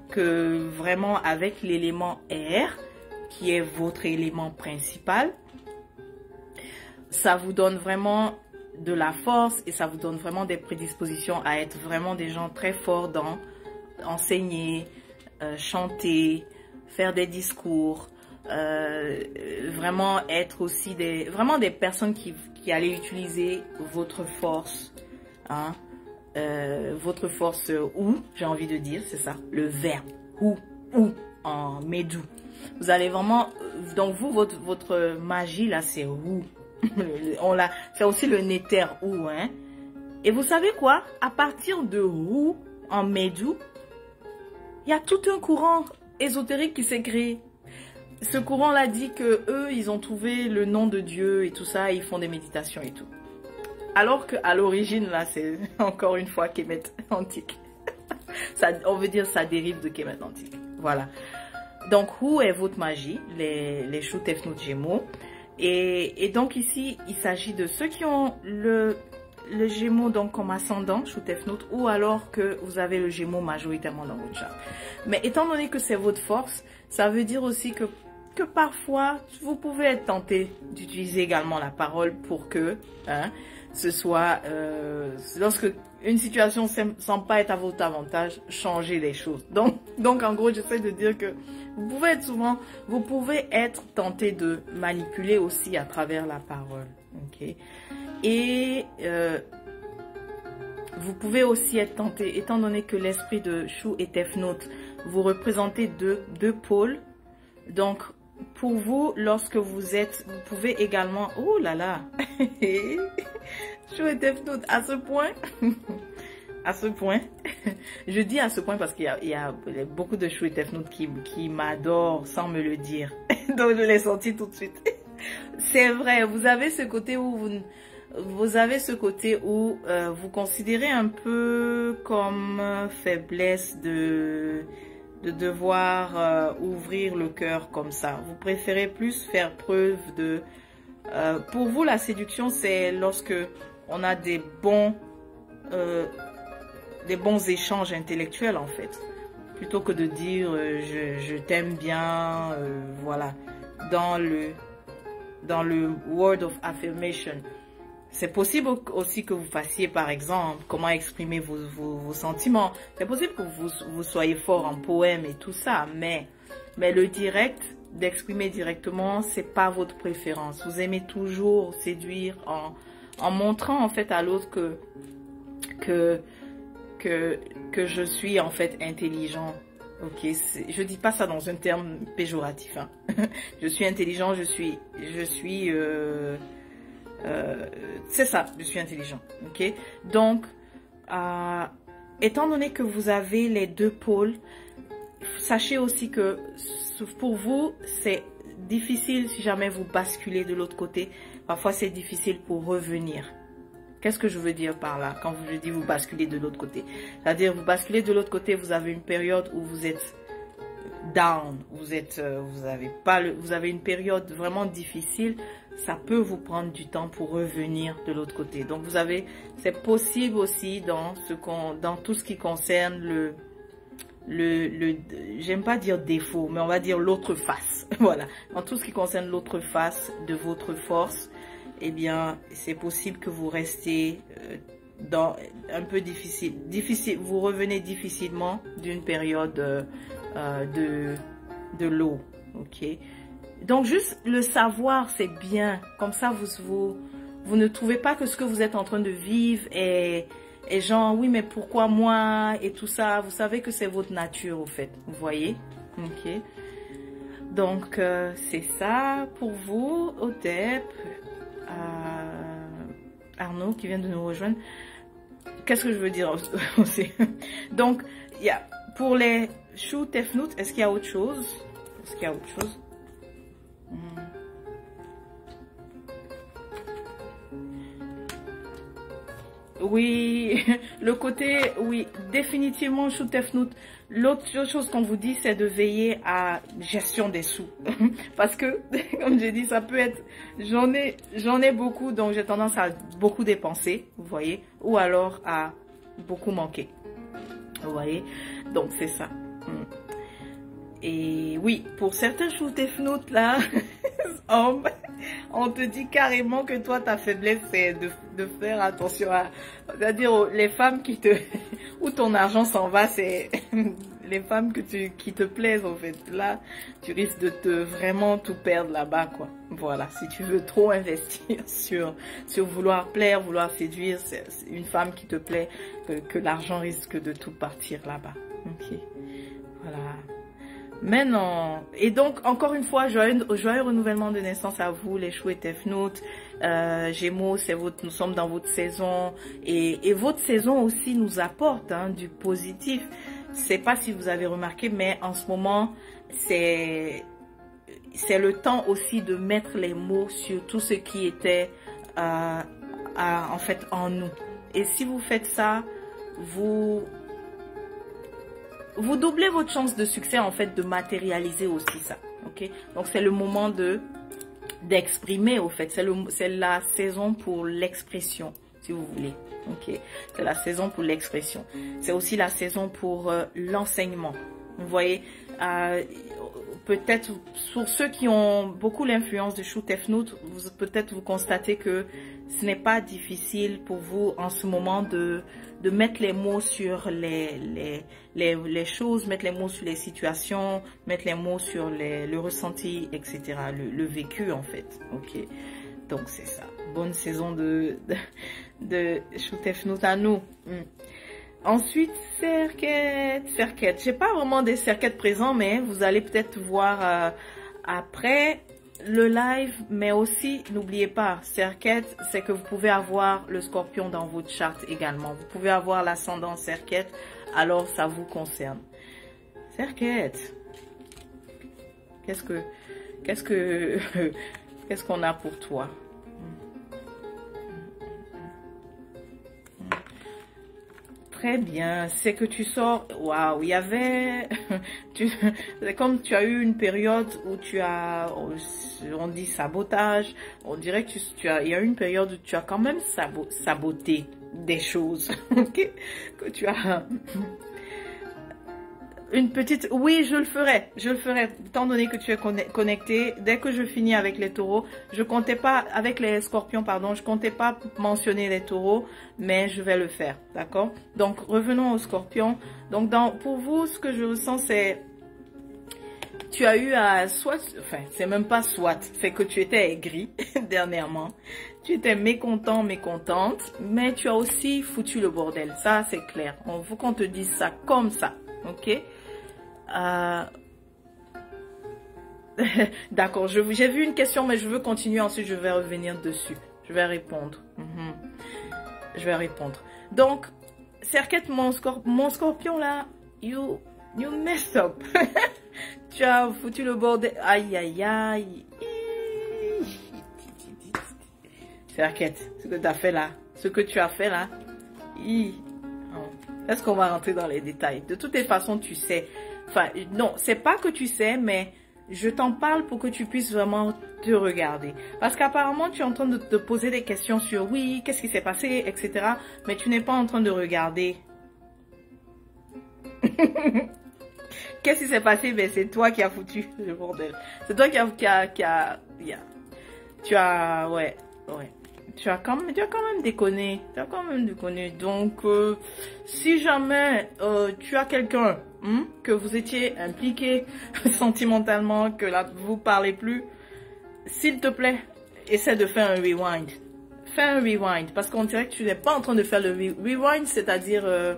Que vraiment avec l'élément R, qui est votre élément principal, ça vous donne vraiment de la force et ça vous donne vraiment des prédispositions à être vraiment des gens très forts dans enseigner, chanter, faire des discours, vraiment être aussi des personnes qui allaient utiliser votre force, hein, votre force ou, j'ai envie de dire, c'est ça, le verbe ou en médou. Vous allez vraiment, donc vous, votre magie là, c'est ou. C'est aussi le néther ou, hein. Et vous savez quoi? À partir de ou en médou, il y a tout un courant ésotérique qui s'est créé. Ce courant-là dit que eux, ils ont trouvé le nom de Dieu et tout ça, et ils font des méditations et tout. Alors qu'à l'origine, là, c'est encore une fois Kemet antique. Ça, on veut dire ça dérive de Kemet antique. Voilà. Donc, où est votre magie? Les Chou Tefnout Gémeaux. Et donc ici, il s'agit de ceux qui ont le Gémeaux donc comme ascendant, Chou Tefnout, ou alors que vous avez le Gémeaux majoritairement dans votre charte. Mais étant donné que c'est votre force, ça veut dire aussi que parfois, vous pouvez être tenté d'utiliser également la parole pour que ce soit, lorsque une situation ne semble pas être à votre avantage, changer les choses. Donc en gros, j'essaie de dire que vous pouvez être tenté de manipuler aussi à travers la parole. Ok? Et vous pouvez aussi être tenté, étant donné que l'esprit de Chou et Tefnout, vous représentez deux pôles. Donc, pour vous, lorsque vous pouvez également... Oh là là. Chou et Tefnout, à ce point... à ce point... Je dis à ce point parce qu'il y a beaucoup de Chou et Tefnout qui m'adorent sans me le dire. Donc, je l'ai senti tout de suite. C'est vrai, vous avez ce côté où vous considérez un peu comme faiblesse de devoir ouvrir le cœur comme ça. Vous préférez plus faire preuve de... pour vous, la séduction, c'est lorsque on a des bons échanges intellectuels, en fait. Plutôt que de dire je t'aime bien, voilà. Dans le word of affirmation. C'est possible aussi que vous fassiez, par exemple, comment exprimer vos sentiments. C'est possible que vous soyez fort en poème et tout ça, mais le direct, d'exprimer directement, c'est pas votre préférence. Vous aimez toujours séduire en montrant en fait à l'autre que je suis en fait intelligent. Ok, je dis pas ça dans un terme péjoratif. Hein. Je suis intelligent, c'est ça, je suis intelligent. Ok, donc étant donné que vous avez les deux pôles, sachez aussi que pour vous difficile si jamais vous basculez de l'autre côté. Parfois, c'est difficile pour revenir. Qu'est-ce que je veux dire par là quand je dis vous basculez de l'autre côté? C'est-à-dire, vous basculez de l'autre côté, vous avez une période où vous êtes down, vous avez une période vraiment difficile. Ça peut vous prendre du temps pour revenir de l'autre côté. Donc, c'est possible aussi dans tout ce qui concerne j'aime pas dire défaut, mais on va dire l'autre face. Voilà. Dans tout ce qui concerne l'autre face de votre force, eh bien, c'est possible que vous restez dans un peu difficile. Vous revenez difficilement d'une période de low. Ok. Donc, juste le savoir, c'est bien. Comme ça, vous ne trouvez pas que ce que vous êtes en train de vivre est genre, oui, mais pourquoi moi et tout ça. Vous savez que c'est votre nature, au fait. Vous voyez? Ok. Donc, c'est ça pour vous, Otep. Arnaud qui vient de nous rejoindre. Qu'est-ce que je veux dire aussi? Donc, pour les choux Tefnout, est-ce qu'il y a autre chose? Oui, le côté, oui, définitivement, Choux Tefnout. L'autre chose qu'on vous dit, c'est de veiller à gestion des sous. Parce que, comme j'ai dit, ça peut être, j'en ai beaucoup, donc j'ai tendance à beaucoup dépenser, vous voyez, ou alors à beaucoup manquer. Vous voyez, donc c'est ça. Et oui, pour certains Choux Tefnout, là, on te dit carrément que toi, ta faiblesse, c'est de faire attention à... C'est-à-dire, les femmes où ton argent s'en va, c'est les femmes qui te plaisent, en fait. Là, tu risques de vraiment tout perdre là-bas, quoi. Voilà, si tu veux trop investir sur vouloir plaire, vouloir séduire, c'est une femme qui te plaît, que l'argent risque de tout partir là-bas. Ok, voilà. Mais non. Et donc, encore une fois, joyeux renouvellement de naissance à vous, les Choux et Tefnout. Gémeaux, nous sommes dans votre saison. Et votre saison aussi nous apporte du positif. Je sais pas si vous avez remarqué, mais en ce moment, c'est le temps aussi de mettre les mots sur tout ce qui était en fait en nous. Et si vous faites ça, vous doublez votre chance de succès, en fait, de matérialiser aussi ça. Ok? Donc, c'est le moment d'exprimer, au fait. C'est la saison pour l'expression, si vous voulez. Ok? C'est la saison pour l'expression. C'est aussi la saison pour l'enseignement. Vous voyez, peut-être pour ceux qui ont beaucoup l'influence du Choux Tefnout, peut-être vous constatez que ce n'est pas difficile pour vous en ce moment de mettre les mots sur les choses, mettre les mots sur les situations, mettre les mots sur le ressenti, etc. Le vécu, en fait. Ok. Donc, c'est ça. Bonne saison de Choux Tefnout à nous. Ensuite, Serquette. J'ai pas vraiment des Serquettes présents, mais vous allez peut-être voir après le live. Mais aussi, n'oubliez pas, Serquette, c'est que vous pouvez avoir le Scorpion dans votre charte également. Vous pouvez avoir l'ascendant Serquette, alors ça vous concerne. Serquette, qu'est-ce qu'on a pour toi? Très bien, c'est que tu sors, waouh, il y avait, comme tu as eu une période où on dit sabotage, on dirait que il y a eu une période où tu as quand même saboté des choses, ok, que tu as une petite, oui, je le ferai, étant donné que tu es connecté. Dès que je finis avec les taureaux, je comptais pas, avec les scorpions, pardon, je comptais pas mentionner les taureaux, mais je vais le faire, d'accord? Donc, revenons aux scorpions. Donc, pour vous, ce que je ressens, c'est, tu as eu c'est même pas c'est que tu étais aigri dernièrement. Tu étais mécontente, mais tu as aussi foutu le bordel. Ça, c'est clair. On veut qu'on te dise ça comme ça, ok? D'accord, j'ai vu une question, mais je veux continuer. Ensuite, je vais revenir dessus. Je vais répondre. Je vais répondre. Donc, Serquette, mon scorpion là, you mess up. Tu as foutu le bordel. Aïe, aïe, aïe. Serquette, ce que tu as fait là. Ce que tu as fait là. Est-ce qu'on va rentrer dans les détails? De toutes les façons, tu sais. Enfin, non, c'est pas que tu sais, mais je t'en parle pour que tu puisses vraiment te regarder. Parce qu'apparemment, tu es en train de te poser des questions sur oui, qu'est-ce qui s'est passé, etc. Mais tu n'es pas en train de regarder. Qu'est-ce qui s'est passé? Ben, c'est toi qui as foutu le bordel. C'est toi ouais. Tu as quand même déconné. Donc, si jamais tu as quelqu'un que vous étiez impliqué sentimentalement, que là vous parlez plus, s'il te plaît, essaie de faire un rewind. Fais un rewind parce qu'on dirait que tu n'es pas en train de faire le rewind, c'est-à-dire,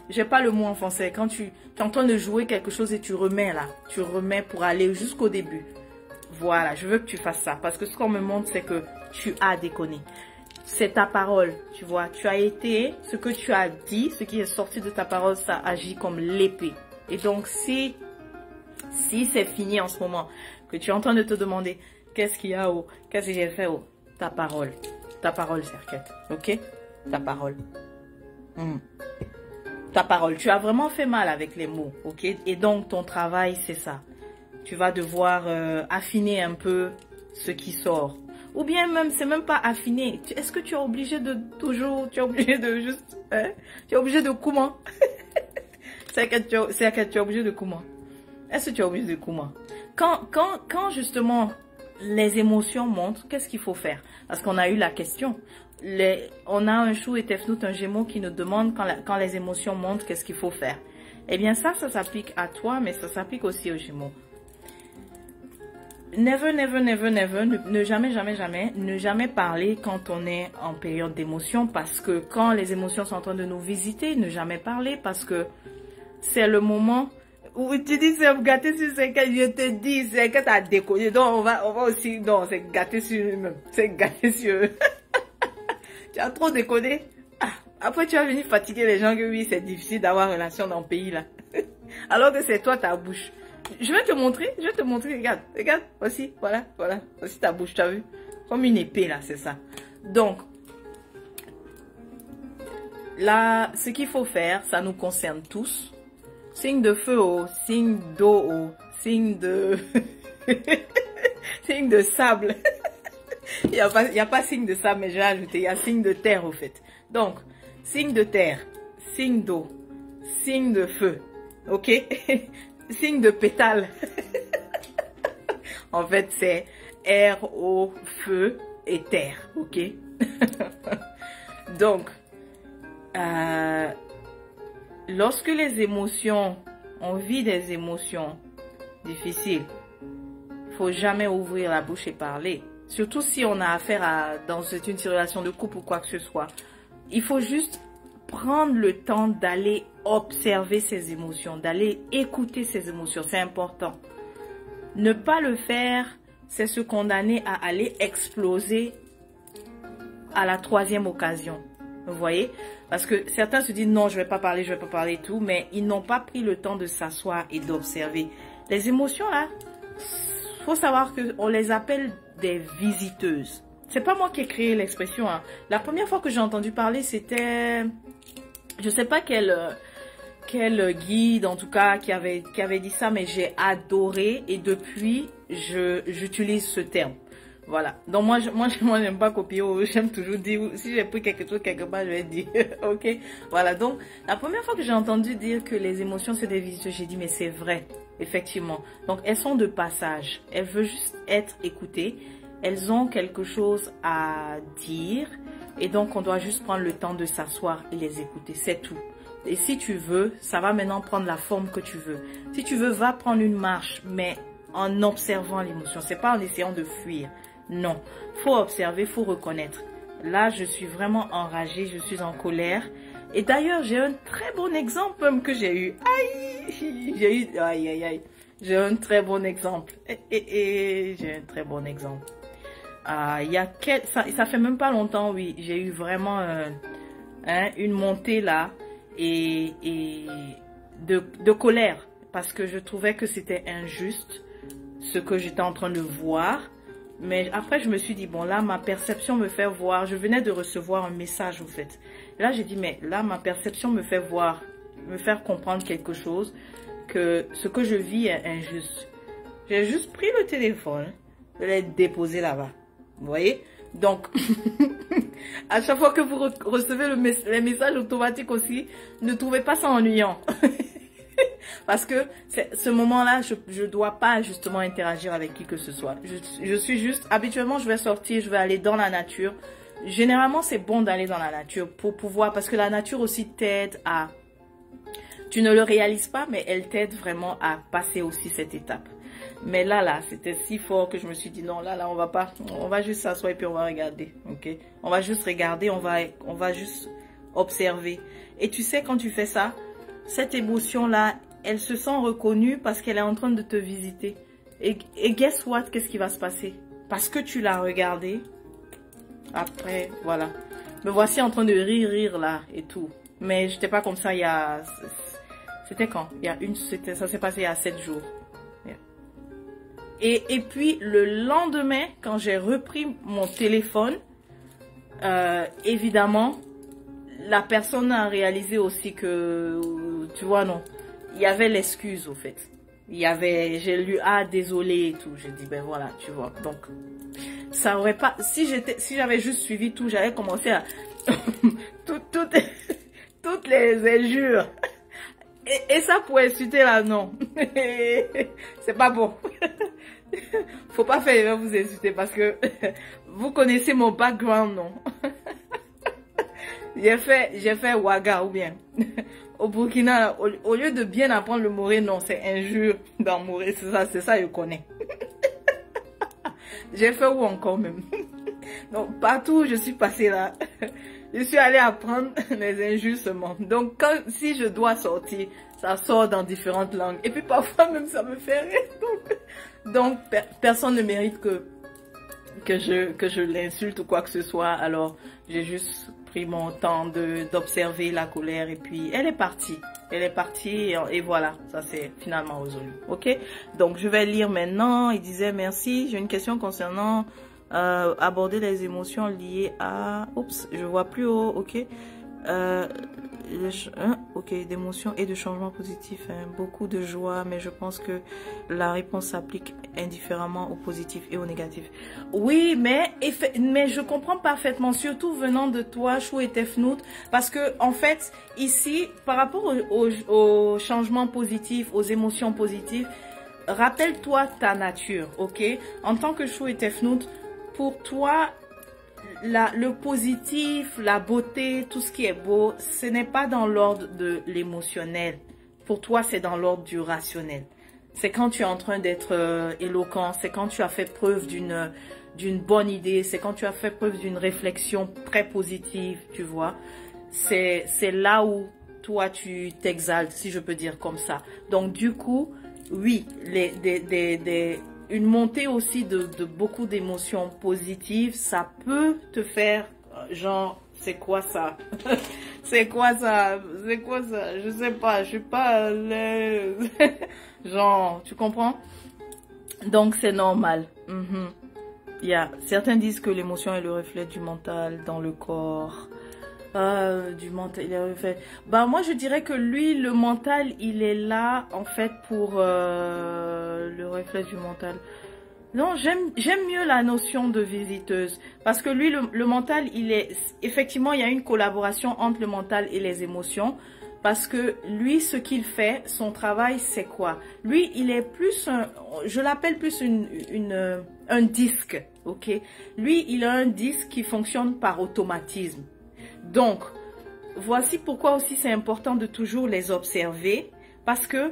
j'ai pas le mot en français. Quand tu es en train de jouer quelque chose et tu remets là, tu remets pour aller jusqu'au début. Voilà, je veux que tu fasses ça parce que ce qu'on me montre, c'est que tu as déconné. C'est ta parole, tu vois. Tu as été, ce que tu as dit, ce qui est sorti de ta parole, ça agit comme l'épée. Et donc, si c'est fini en ce moment, que tu es en train de te demander, qu'est-ce qu'il y a, oh, qu'est-ce que j'ai fait, oh, ta parole, Serquette, ok? Ta parole. Ta parole, tu as vraiment fait mal avec les mots, ok? Et donc, ton travail, c'est ça. Tu vas devoir affiner un peu ce qui sort. Ou bien même, c'est même pas affiner. Est-ce que tu es obligé de toujours, tu es obligé de juste, hein? Tu es obligé de comment? C'est que tu es obligé de comment? Est-ce que tu es obligé de comment? Quand justement les émotions montent, qu'est-ce qu'il faut faire? Parce qu'on a eu la question. On a un chou et Tefnout, un gémeau qui nous demande quand les émotions montent, qu'est-ce qu'il faut faire? Eh bien ça s'applique à toi, mais ça s'applique aussi aux gémeaux. Never, ne jamais parler quand on est en période d'émotion, parce que quand les émotions sont en train de nous visiter, ne jamais parler parce que c'est le moment où tu dis c'est gâté sur ce que je te dis, c'est que tu as déconné. Donc on va aussi, non, c'est gâté sur lui-même, c'est gâté sur eux. Tu as trop déconné. Après tu vas venir fatiguer les gens que oui, c'est difficile d'avoir relation dans le pays là. Alors que c'est toi ta bouche. Je vais te montrer, regarde, voici, voilà, voici ta bouche, tu as vu? Comme une épée là, c'est ça. Donc, là, ce qu'il faut faire, ça nous concerne tous. Signe de feu, oh, signe d'eau, oh, signe de... signe de sable. Il y a pas signe de sable, mais j'ai ajouté, il y a signe de terre au fait. Donc, signe de terre, signe d'eau, signe de feu, ok? Signe de pétale. En fait, c'est air, eau, feu et terre. Ok? Donc, lorsque les émotions, on vit des émotions difficiles, il ne faut jamais ouvrir la bouche et parler. Surtout si on a affaire dans une relation de couple ou quoi que ce soit. Il faut juste prendre le temps d'aller observer ses émotions, d'aller écouter ses émotions, c'est important. Ne pas le faire, c'est se condamner à aller exploser à la troisième occasion. Vous voyez? Parce que certains se disent non, je vais pas parler et tout, mais ils n'ont pas pris le temps de s'asseoir et d'observer. Les émotions là, faut savoir qu'on les appelle des visiteuses. C'est pas moi qui ai créé l'expression, hein. La première fois que j'ai entendu parler, c'était... Je sais pas quel guide, en tout cas, qui avait dit ça, mais j'ai adoré. Et depuis, j'utilise ce terme. Voilà. Donc, moi, j'aime pas copier. J'aime toujours dire, si j'ai pris quelque chose quelque part, je vais dire. Ok. Voilà. Donc, la première fois que j'ai entendu dire que les émotions, c'est des visiteurs, j'ai dit, mais c'est vrai. Effectivement. Donc, elles sont de passage. Elles veulent juste être écoutées. Elles ont quelque chose à dire et donc on doit juste prendre le temps de s'asseoir et les écouter, c'est tout. Et si tu veux, ça va maintenant prendre la forme que tu veux. Si tu veux, va prendre une marche, mais en observant l'émotion. C'est pas en essayant de fuir. Non, faut observer, faut reconnaître. Là, je suis vraiment enragée, je suis en colère. Et d'ailleurs, j'ai un très bon exemple même que j'ai eu. Aïe. J'ai un très bon exemple. J'ai un très bon exemple. Ça fait même pas longtemps, oui, j'ai eu vraiment une montée là et de colère. parce que je trouvais que c'était injuste ce que j'étais en train de voir. Mais après, je me suis dit, bon, là, ma perception me fait voir. Je venais de recevoir un message, en fait. Et là, j'ai dit, mais là, ma perception me fait voir, me faire comprendre quelque chose, que ce que je vis est injuste. J'ai juste pris le téléphone, je l'ai déposé là-bas. Vous voyez? Donc, à chaque fois que vous recevez les messages automatiques aussi, ne trouvez pas ça ennuyant. Parce que ce moment-là, je dois pas justement interagir avec qui que ce soit. Je suis juste, habituellement, je vais sortir, je vais aller dans la nature. Généralement, c'est bon d'aller dans la nature pour pouvoir, parce que la nature aussi t'aide à, tu ne le réalises pas, mais elle t'aide vraiment à passer aussi cette étape. Mais là, c'était si fort que je me suis dit, non, là, on va pas, on va juste s'asseoir et puis on va regarder, ok? On va juste regarder, on va juste observer. Et tu sais, quand tu fais ça, cette émotion-là, elle se sent reconnue parce qu'elle est en train de te visiter. Et guess what? Qu'est-ce qui va se passer? Parce que tu l'as regardé, après, voilà. Me voici en train de rire là et tout. Mais j'étais pas comme ça il y a... C'était quand? Ça s'est passé il y a 7 jours. Et puis, le lendemain, quand j'ai repris mon téléphone, évidemment, la personne a réalisé aussi que, tu vois, non, il y avait l'excuse, au fait. J'ai lu, ah, désolé et tout. J'ai dit, ben voilà, tu vois. Donc, ça aurait pas, si j'avais juste suivi tout, j'allais commencer à, toutes les injures. Et ça pour insulter là, non. C'est pas bon. Faut pas faire vous insulter parce que vous connaissez mon background, non. J'ai fait Ouaga ou bien. Au Burkina, au lieu de bien apprendre le moré, non, c'est injure dans moré. C'est ça, je connais. J'ai fait où encore même. Donc, partout où je suis passée là, je suis allée apprendre les injures seulement. Donc, si je dois sortir, ça sort dans différentes langues. Et puis, parfois même, ça me fait rire. Donc personne ne mérite que je l'insulte ou quoi que ce soit. Alors, j'ai juste pris mon temps d'observer la colère. Et puis, elle est partie. Elle est partie et voilà, ça c'est finalement résolu. Ok, donc je vais lire maintenant. Il disait merci, j'ai une question concernant aborder les émotions liées à... Oups, je vois plus haut, ok. Ok, d'émotions et de changements positifs. Beaucoup de joie, mais je pense que la réponse s'applique indifféremment au positif et au négatif. Oui, mais je comprends parfaitement, surtout venant de toi, Chou et Tefnout, parce que en fait, ici, par rapport aux changements positifs, aux émotions positives, rappelle-toi ta nature, ok? En tant que Chou et Tefnout, pour toi, le positif, la beauté, tout ce qui est beau, ce n'est pas dans l'ordre de l'émotionnel. Pour toi, c'est dans l'ordre du rationnel. C'est quand tu es en train d'être éloquent, c'est quand tu as fait preuve d'une bonne idée, c'est quand tu as fait preuve d'une réflexion très positive, tu vois. C'est là où toi, tu t'exaltes, si je peux dire comme ça. Donc, du coup, oui, une montée aussi de beaucoup d'émotions positives, ça peut te faire genre, c'est quoi ça? C'est quoi ça? C'est quoi ça? Je sais pas, je suis pas à l'aise. Genre, tu comprends? Donc c'est normal. Certains disent que l'émotion est le reflet du mental dans le corps. Du mental, il est reflet. Bah moi je dirais que lui, le mental, il est là en fait pour le reflet du mental. Non, j'aime mieux la notion de visiteuse parce que lui, le mental, effectivement, il y a une collaboration entre le mental et les émotions parce que lui, ce qu'il fait, son travail, c'est quoi? Lui, il est plus je l'appelle plus un disque, ok? Lui, il a un disque qui fonctionne par automatisme. Donc, voici pourquoi aussi c'est important de toujours les observer parce que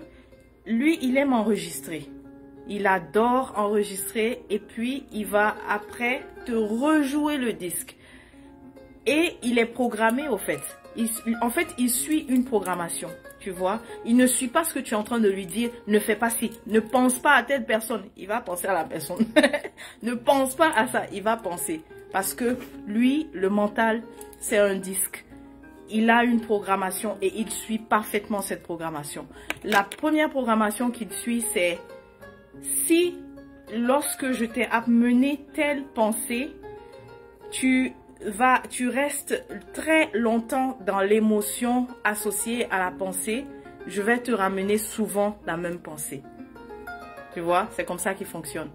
lui, il aime enregistrer. Il adore enregistrer et puis il va après te rejouer le disque. Et il est programmé au fait. En fait, il suit une programmation, tu vois. Il ne suit pas ce que tu es en train de lui dire. Ne fais pas ci, ne pense pas à telle personne. Il va penser à la personne. Ne pense pas à ça, il va penser. Parce que lui, le mental, c'est un disque. il a une programmation et il suit parfaitement cette programmation. La première programmation qu'il suit, c'est si lorsque je t'ai amené telle pensée, tu restes très longtemps dans l'émotion associée à la pensée, je vais te ramener souvent la même pensée. Tu vois, c'est comme ça qu'il fonctionne.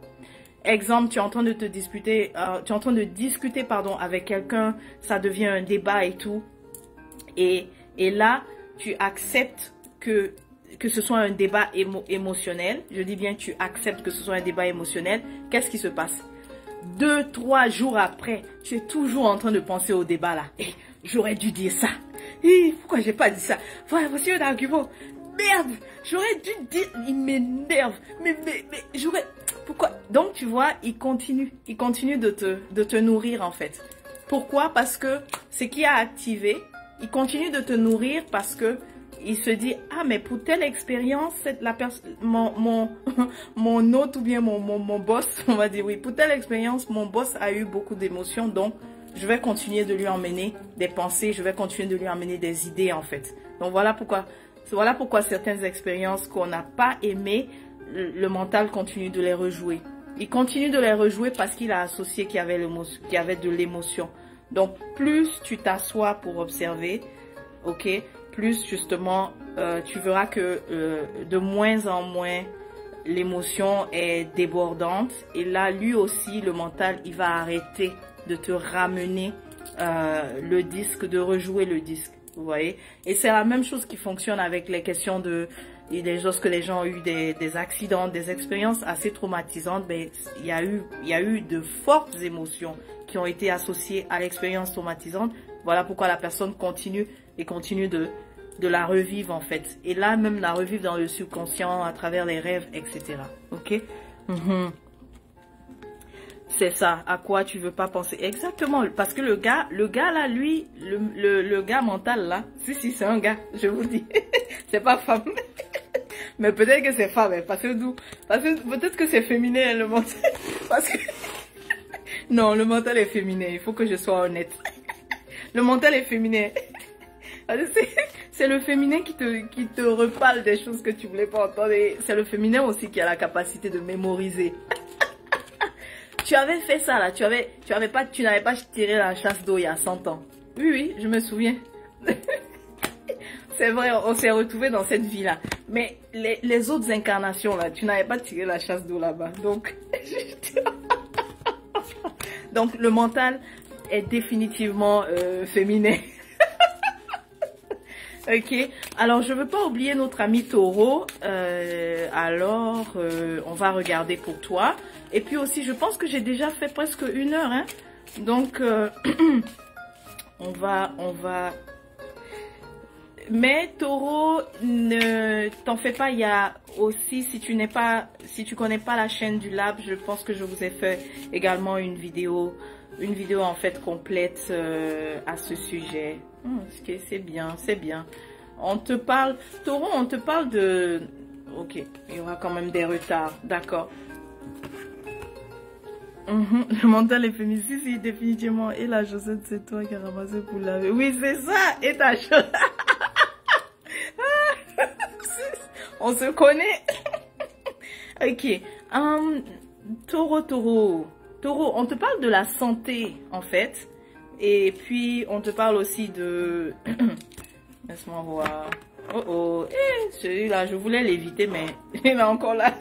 Exemple, tu es en train de te disputer, tu es en train de discuter, pardon, avec quelqu'un, ça devient un débat et tout. Et là, tu acceptes que ce soit un débat émotionnel. Je dis bien, tu acceptes que ce soit un débat émotionnel. Qu'est-ce qui se passe? 2-3 jours après, tu es toujours en train de penser au débat là. Hey, j'aurais dû dire ça. Hey, pourquoi j'ai pas dit ça? Voilà, voici un argument. Merde, j'aurais dû dire. Il m'énerve. Mais j'aurais. Pourquoi? Donc tu vois, il continue de te nourrir en fait. Pourquoi? Parce que ce qui a activé, il continue de te nourrir parce que il se dit, ah mais pour telle expérience, mon hôte ou bien mon boss, on va dire oui, pour telle expérience, mon boss a eu beaucoup d'émotions, donc je vais continuer de lui emmener des pensées, je vais continuer de lui emmener des idées en fait. Donc voilà pourquoi certaines expériences qu'on n'a pas aimées, le mental continue de les rejouer. Il continue de les rejouer parce qu'il a associé qu'il y avait de l'émotion. Donc plus tu t'assois pour observer, ok, plus justement tu verras que de moins en moins l'émotion est débordante. Et là, lui aussi, le mental, il va arrêter de te ramener le disque, de rejouer le disque. Vous voyez? Et c'est la même chose qui fonctionne avec les questions lorsque les gens ont eu des accidents, des expériences assez traumatisantes, ben, il y a eu de fortes émotions qui ont été associées à l'expérience traumatisante. Voilà pourquoi la personne continue de la revivre en fait. Et là, même la revivre dans le subconscient, à travers les rêves, etc. Ok? C'est ça, à quoi tu veux pas penser. Exactement, parce que le gars là, lui, le gars mental là, si, c'est un gars, je vous le dis. C'est pas femme. Mais peut-être que c'est femme, parce que peut-être que c'est féminin, le mental. Parce que... Non, le mental est féminin, il faut que je sois honnête. Le mental est féminin. C'est le féminin qui te reparle des choses que tu voulais pas entendre. C'est le féminin aussi qui a la capacité de mémoriser. Tu avais fait ça là, tu n'avais pas tiré la chasse d'eau il y a 100 ans. Oui, je me souviens. C'est vrai, on s'est retrouvés dans cette vie-là. Mais les autres incarnations là, tu n'avais pas tiré la chasse d'eau là-bas. Donc le mental est définitivement féminin. Ok, alors je veux pas oublier notre ami Taureau, alors on va regarder pour toi. Et puis aussi, je pense que j'ai déjà fait presque 1 heure, hein. Donc on va... Mais Taureau, ne t'en fais pas, il y a aussi, si tu connais pas la chaîne du Lab, je pense que je vous ai fait également une vidéo en fait complète à ce sujet. C'est bien, c'est bien. On te parle, Taureau, on te parle de... Ok, il y aura quand même des retards, d'accord. Le mental est féminin, si, définitivement. Et la chaussette, c'est toi qui as ramassé pour laver. Oui, c'est ça, et ta chaussette. On se connaît. Ok, Taureau, on te parle de la santé, en fait. Et puis, on te parle aussi de... Laisse-moi voir. Oh, celui-là, je voulais l'éviter, mais il est encore là.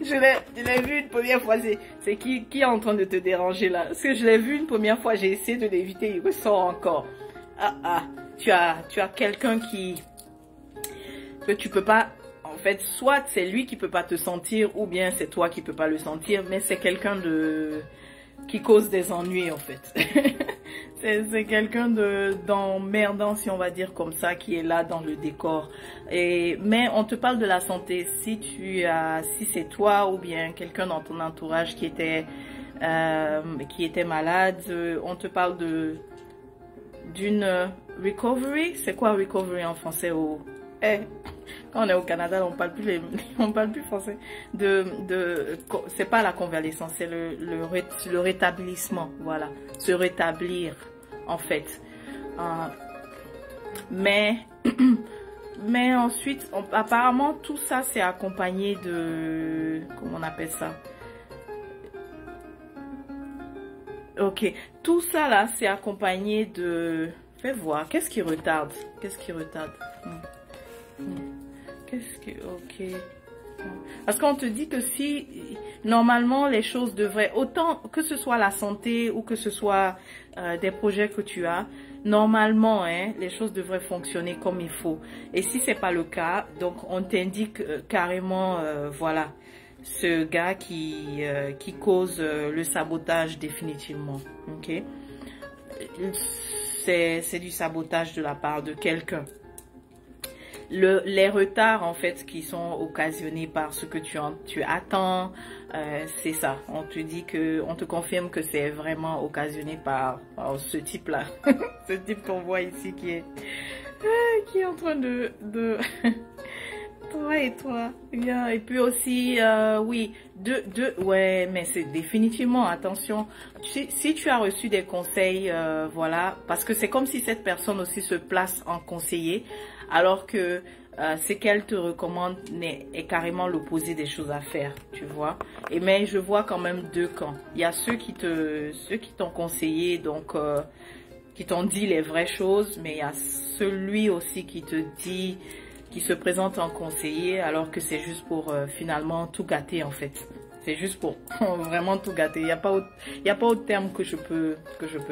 Je l'ai vu une première fois. C'est qui est en train de te déranger là? Parce que je l'ai vu une première fois, j'ai essayé de l'éviter, il ressort encore. Tu as quelqu'un que tu peux pas... En fait, soit c'est lui qui peut pas te sentir, ou bien c'est toi qui peux pas le sentir, mais c'est quelqu'un qui cause des ennuis en fait. C'est quelqu'un d'emmerdant, si on va dire comme ça, qui est là dans le décor. Mais on te parle de la santé. Si c'est toi ou bien quelqu'un dans ton entourage qui était malade, on te parle d'une recovery. C'est quoi recovery en français? Quand on est au Canada, on parle plus français. C'est pas la convalescence, c'est le rétablissement. Voilà, se rétablir en fait. Mais, mais ensuite, apparemment, tout ça, c'est accompagné de... Comment on appelle ça? Ok, tout ça là, c'est accompagné de... Fais voir, qu'est-ce qui retarde? Qu'est-ce qui retarde? Qu'est-ce que... Ok. Parce qu'on te dit que si, normalement, les choses devraient, autant que ce soit la santé ou que ce soit des projets que tu as, normalement, hein, les choses devraient fonctionner comme il faut. Et si c'est pas le cas, donc on t'indique carrément, voilà, ce gars qui cause le sabotage définitivement. Ok, c'est du sabotage de la part de quelqu'un. Les retards en fait qui sont occasionnés par ce que tu attends, c'est ça. On te dit que, on te confirme que c'est vraiment occasionné par ce type là, ce type qu'on voit ici qui est en train de toi et toi, bien. Et puis aussi oui, ouais, mais c'est définitivement, attention, si tu as reçu des conseils, voilà, parce que c'est comme si cette personne aussi se place en conseiller, alors que ce qu'elle te recommande est carrément l'opposé des choses à faire, tu vois. Et mais je vois quand même deux camps. Il y a ceux qui t'ont conseillé, donc qui t'ont dit les vraies choses, mais il y a celui aussi qui te dit, qui se présente en conseiller, alors que c'est juste pour finalement tout gâter en fait. C'est juste pour vraiment tout gâter. Il n'y a pas autre terme que je peux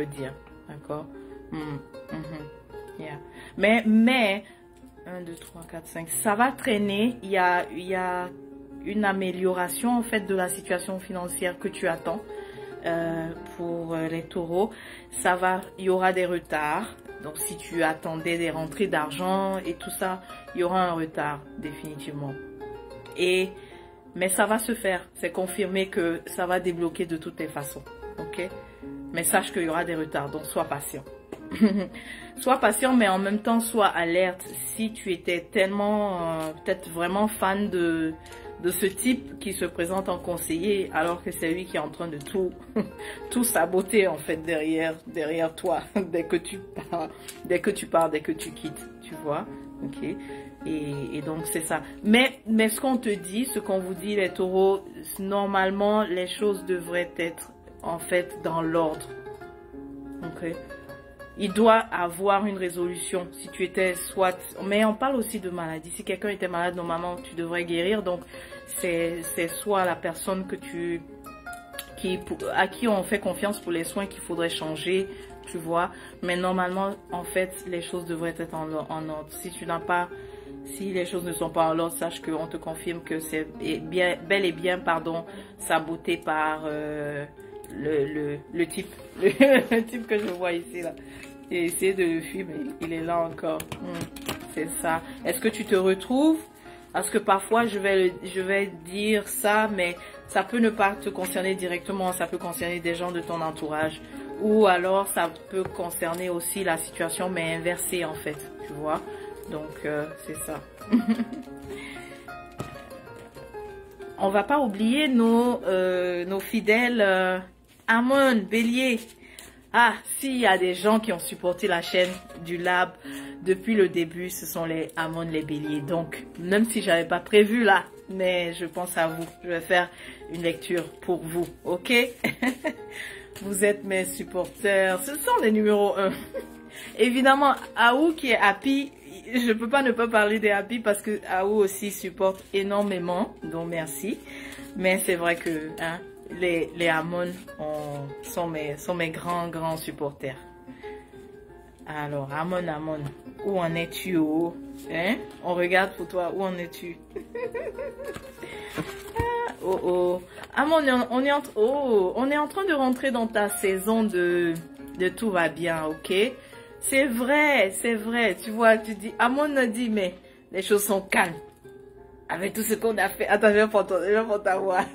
dire, d'accord. Yeah. Mais 1, 2, 3, 4, 5. Ça va traîner. Il y a une amélioration en fait de la situation financière que tu attends pour les taureaux. Il y aura des retards. Donc si tu attendais des rentrées d'argent et tout ça, il y aura un retard définitivement. Mais ça va se faire. C'est confirmé que ça va débloquer de toutes les façons. Ok? Mais sache qu'il y aura des retards. Donc sois patient. Sois patient, mais en même temps sois alerte. Si tu étais tellement peut-être vraiment fan de ce type qui se présente en conseiller, alors que c'est lui qui est en train de tout saboter en fait derrière toi dès que tu pars, dès que tu quittes, tu vois. Ok. Et donc c'est ça. Mais ce qu'on te dit, ce qu'on vous dit les taureaux, normalement les choses devraient être en fait dans l'ordre. Ok. Il doit avoir une résolution. Si tu étais soit... Mais on parle aussi de maladie. Si quelqu'un était malade, normalement, tu devrais guérir. Donc, c'est soit la personne à qui on fait confiance pour les soins qu'il faudrait changer, tu vois. Mais normalement, en fait, les choses devraient être en ordre. Si les choses ne sont pas en ordre, sache qu'on te confirme que c'est bel et bien, saboté par le type. Le type que je vois ici, là. J'ai essayé de le fuir, mais il est là encore. C'est ça. Est-ce que tu te retrouves? Parce que parfois, je vais dire ça, mais ça peut ne pas te concerner directement. Ça peut concerner des gens de ton entourage. Ou alors, ça peut concerner aussi la situation, mais inversée, en fait. Tu vois? Donc, c'est ça. On va pas oublier nos fidèles Amon, Bélier. Ah, s'il y a des gens qui ont supporté la chaîne du Lab depuis le début, ce sont les Amon, les Béliers. Donc, même si j'avais pas prévu là, mais je pense à vous. Je vais faire une lecture pour vous, ok? Vous êtes mes supporters. Ce sont les numéros 1. Évidemment, Aou qui est happy, je peux pas ne pas parler des happy parce que Aou aussi supporte énormément. Donc, merci. Mais c'est vrai que... hein, les Amon sont mes grands supporters. Alors, Amon, où en es-tu? Hein? On regarde pour toi, où en es-tu? Amon, on est en train de rentrer dans ta saison de tout va bien, ok? C'est vrai, tu vois, tu dis, Amon a dit, mais les choses sont calmes. Avec tout ce qu'on a fait. Attends, je vais prendre ta voix.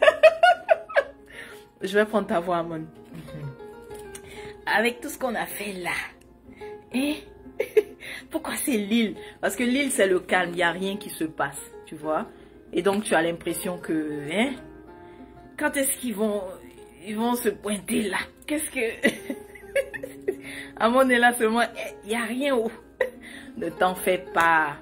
Je vais prendre ta voix, Amon. Avec tout ce qu'on a fait là. Et pourquoi c'est l'île? Parce que l'île, c'est le calme. Il n'y a rien qui se passe. Tu vois? Et donc, tu as l'impression que... Hein? Quand est-ce qu'ils vont se pointer là? Qu'est-ce que... Amon est là seulement, il n'y a rien. Ne t'en fais pas.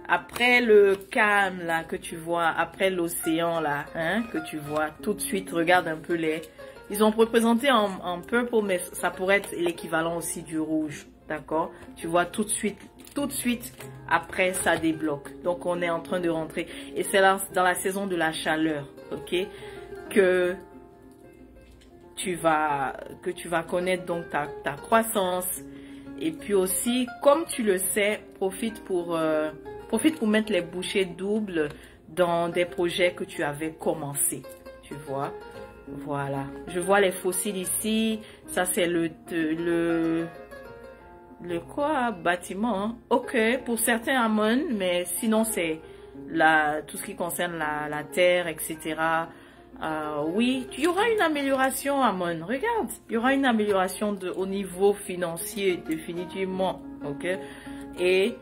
Après le calme là que tu vois, après l'océan là, hein, que tu vois, tout de suite, regarde un peu les... Ils ont représenté en purple, mais ça pourrait être l'équivalent aussi du rouge, d'accord? Tu vois, tout de suite, après, ça débloque. Donc, on est en train de rentrer. Et c'est là, dans la saison de la chaleur, ok? Que tu vas connaître donc ta croissance. Et puis aussi, comme tu le sais, profite pour mettre les bouchées doubles dans des projets que tu avais commencé, tu vois. Voilà, je vois les fossiles ici. Ça c'est le quoi, bâtiment, hein? Ok, pour certains Amon, mais sinon c'est tout ce qui concerne la terre, etc. Oui, il y aura une amélioration, Amon. Regarde, il y aura une amélioration au niveau financier, définitivement, ok. Et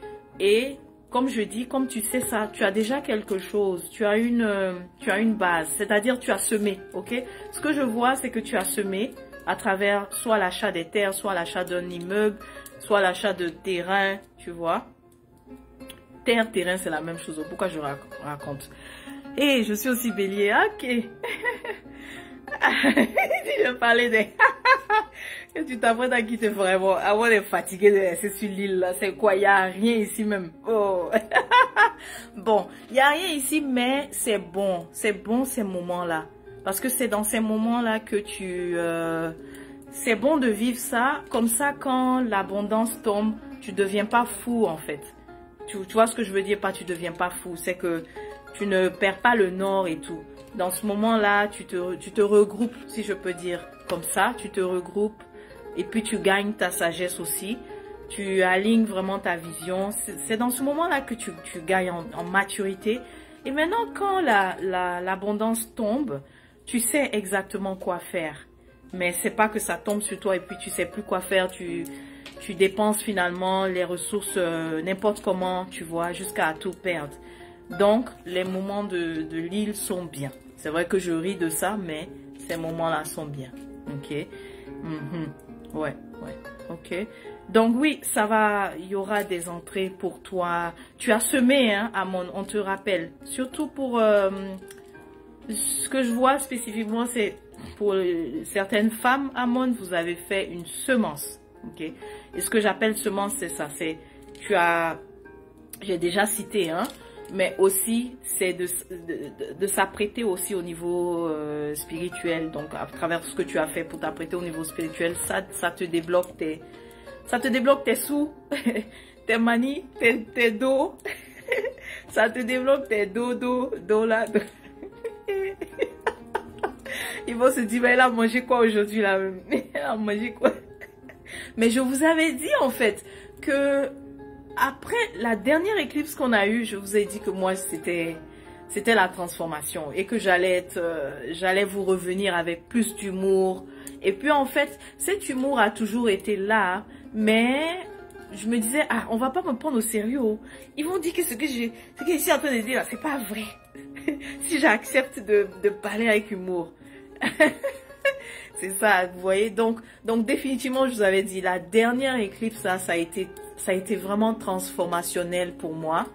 comme je dis, comme tu sais ça, tu as déjà quelque chose, tu as une base, c'est-à-dire tu as semé, ok? Ce que je vois, c'est que tu as semé à travers soit l'achat des terres, soit l'achat d'un immeuble, soit l'achat de terrain, tu vois? Terre, terrain, c'est la même chose. Pourquoi je raconte? Et je suis aussi bélier, ok. Je parlais des... Tu t'apprêtes à quitter vraiment. Avant d'être fatigué de rester sur l'île là. C'est quoi? Il n'y a rien ici même. Oh. Bon, il n'y a rien ici, mais c'est bon. C'est bon ces moments-là. Parce que c'est dans ces moments-là que c'est bon de vivre ça. Comme ça, quand l'abondance tombe, tu ne deviens pas fou en fait. Tu vois ce que je veux dire? Pas tu ne deviens pas fou. C'est que tu ne perds pas le nord et tout. Dans ce moment-là, tu te regroupes, si je peux dire comme ça. Tu te regroupes. Et puis tu gagnes ta sagesse aussi, tu alignes vraiment ta vision. C'est dans ce moment-là que tu gagnes en maturité. Et maintenant, quand l'abondance tombe, tu sais exactement quoi faire. Mais c'est pas que ça tombe sur toi et puis tu sais plus quoi faire. Tu dépenses finalement les ressources n'importe comment, tu vois, jusqu'à tout perdre. Donc, les moments de l'île sont bien. C'est vrai que je ris de ça, mais ces moments-là sont bien. Ok? Ouais, ok. Donc oui, ça va, il y aura des entrées pour toi. Tu as semé, hein, Amon, on te rappelle. Surtout pour ce que je vois spécifiquement, c'est pour certaines femmes, Amon, vous avez fait une semence, ok. Et ce que j'appelle semence, c'est ça, c'est, j'ai déjà cité, hein, mais aussi, c'est de s'apprêter aussi au niveau spirituel. Donc, à travers ce que tu as fait pour t'apprêter au niveau spirituel, ça te débloque tes sous, tes manies, tes dos. Ça te débloque tes dos là. Ils vont se dire, mais elle a mangé quoi aujourd'hui là? Elle a mangé quoi? Mais je vous avais dit en fait que après la dernière éclipse qu'on a eue, je vous ai dit que moi c'était la transformation et que j'allais vous revenir avec plus d'humour. Et puis en fait, cet humour a toujours été là, mais je me disais, ah, on va pas me prendre au sérieux. Ils vont dire que ce que je suis en train de dire là, c'est pas vrai. Si j'accepte de parler avec humour. C'est ça, vous voyez. Donc définitivement, je vous avais dit, la dernière éclipse, ça a été vraiment transformationnel pour moi.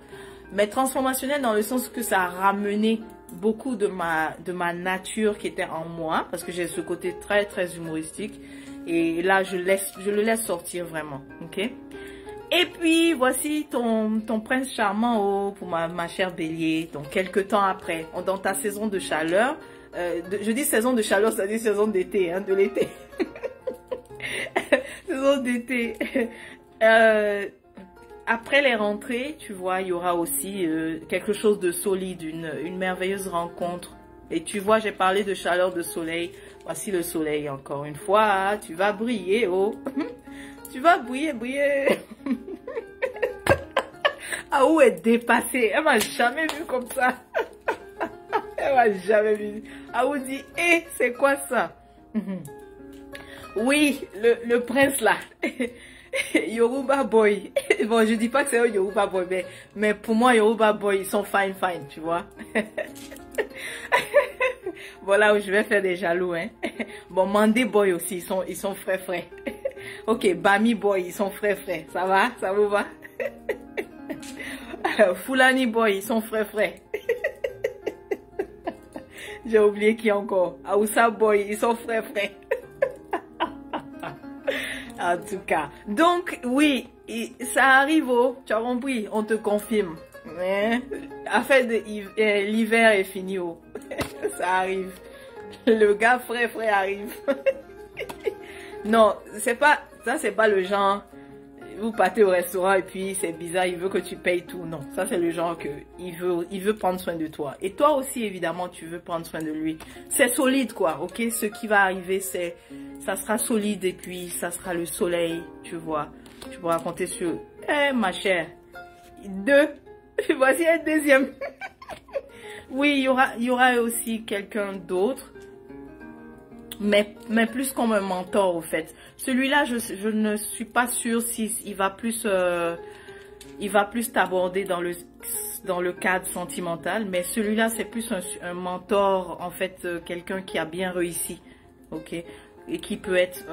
Mais transformationnel dans le sens que ça a ramené beaucoup de ma nature qui était en moi. Parce que j'ai ce côté très, très humoristique. Et là, je le laisse sortir vraiment. Ok? Et puis, voici ton prince charmant pour ma chère bélier. Donc, quelques temps après, dans ta saison de chaleur. Je dis saison de chaleur, ça dit saison d'été, hein, de l'été. Saison d'été. Après les rentrées, tu vois, il y aura aussi quelque chose de solide, une merveilleuse rencontre. Et tu vois, j'ai parlé de chaleur, de soleil. Voici le soleil encore une fois. Tu vas briller, oh. Tu vas briller. Aou est dépassée. Elle m'a jamais vu comme ça. Elle m'a jamais vu. Aou dit, hé, c'est quoi ça? Oui, le prince là. Yoruba boy. Bon, je dis pas que c'est un Yoruba boy, mais pour moi, Yoruba boy, ils sont fine, tu vois. Voilà où je vais faire des jaloux, hein. Bon, Mandé boy aussi, ils sont frais. Ok, Bami Boy, ils sont frais. Ça va? Ça vous va? Fulani Boy, ils sont frais. J'ai oublié qui encore. Aoussa Boy, ils sont frais. En tout cas. Donc, oui, ça arrive, oh, tu as compris, on te confirme. Affaire de l'hiver est fini, oh. Ça arrive. Le gars frais arrive. Non, c'est pas le genre, vous partez au restaurant et puis c'est bizarre, il veut que tu payes tout. Non, ça c'est le genre que il veut prendre soin de toi. Et toi aussi, évidemment, tu veux prendre soin de lui. C'est solide, quoi, ok? Ce qui va arriver, ça sera solide et puis ça sera le soleil, tu vois. Tu pourras compter sur, ma chère, 2, voici un deuxième. Oui, il y aura aussi quelqu'un d'autre. Mais plus comme un mentor, au fait. Celui-là, je ne suis pas sûre s'il va plus t'aborder dans le cadre sentimental, mais celui-là, c'est plus un mentor, en fait, quelqu'un qui a bien réussi, ok? Et qui peut être,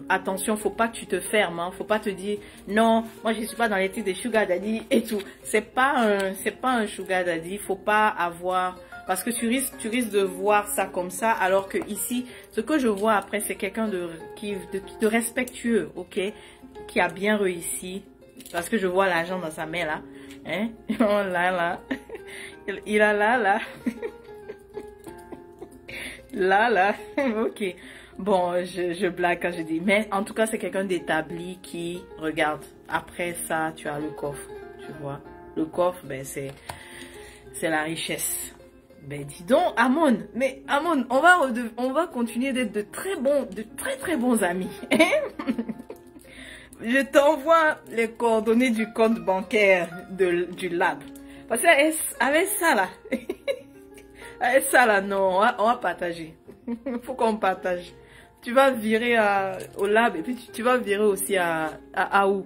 attention, faut pas que tu te fermes, hein, faut pas te dire, non, moi je suis pas dans l'éthique des sugar daddy et tout. C'est pas un sugar daddy, faut pas avoir... Parce que tu risques de voir ça comme ça, alors que ici, ce que je vois après, c'est quelqu'un de respectueux, ok, qui a bien réussi. Parce que je vois l'argent dans sa main là, hein, oh là, il a là, là, ok. Bon, je blague quand je dis, mais en tout cas, c'est quelqu'un d'établi qui regarde. Après ça, tu as le coffre, tu vois. Le coffre, ben c'est la richesse. Ben dis donc, Amon, mais Amon, on va continuer d'être de très bons amis. Je t'envoie les coordonnées du compte bancaire du lab. Parce qu'avec ça là, non, on va partager. Faut qu'on partage. Tu vas virer au lab et puis tu vas virer aussi à Aou.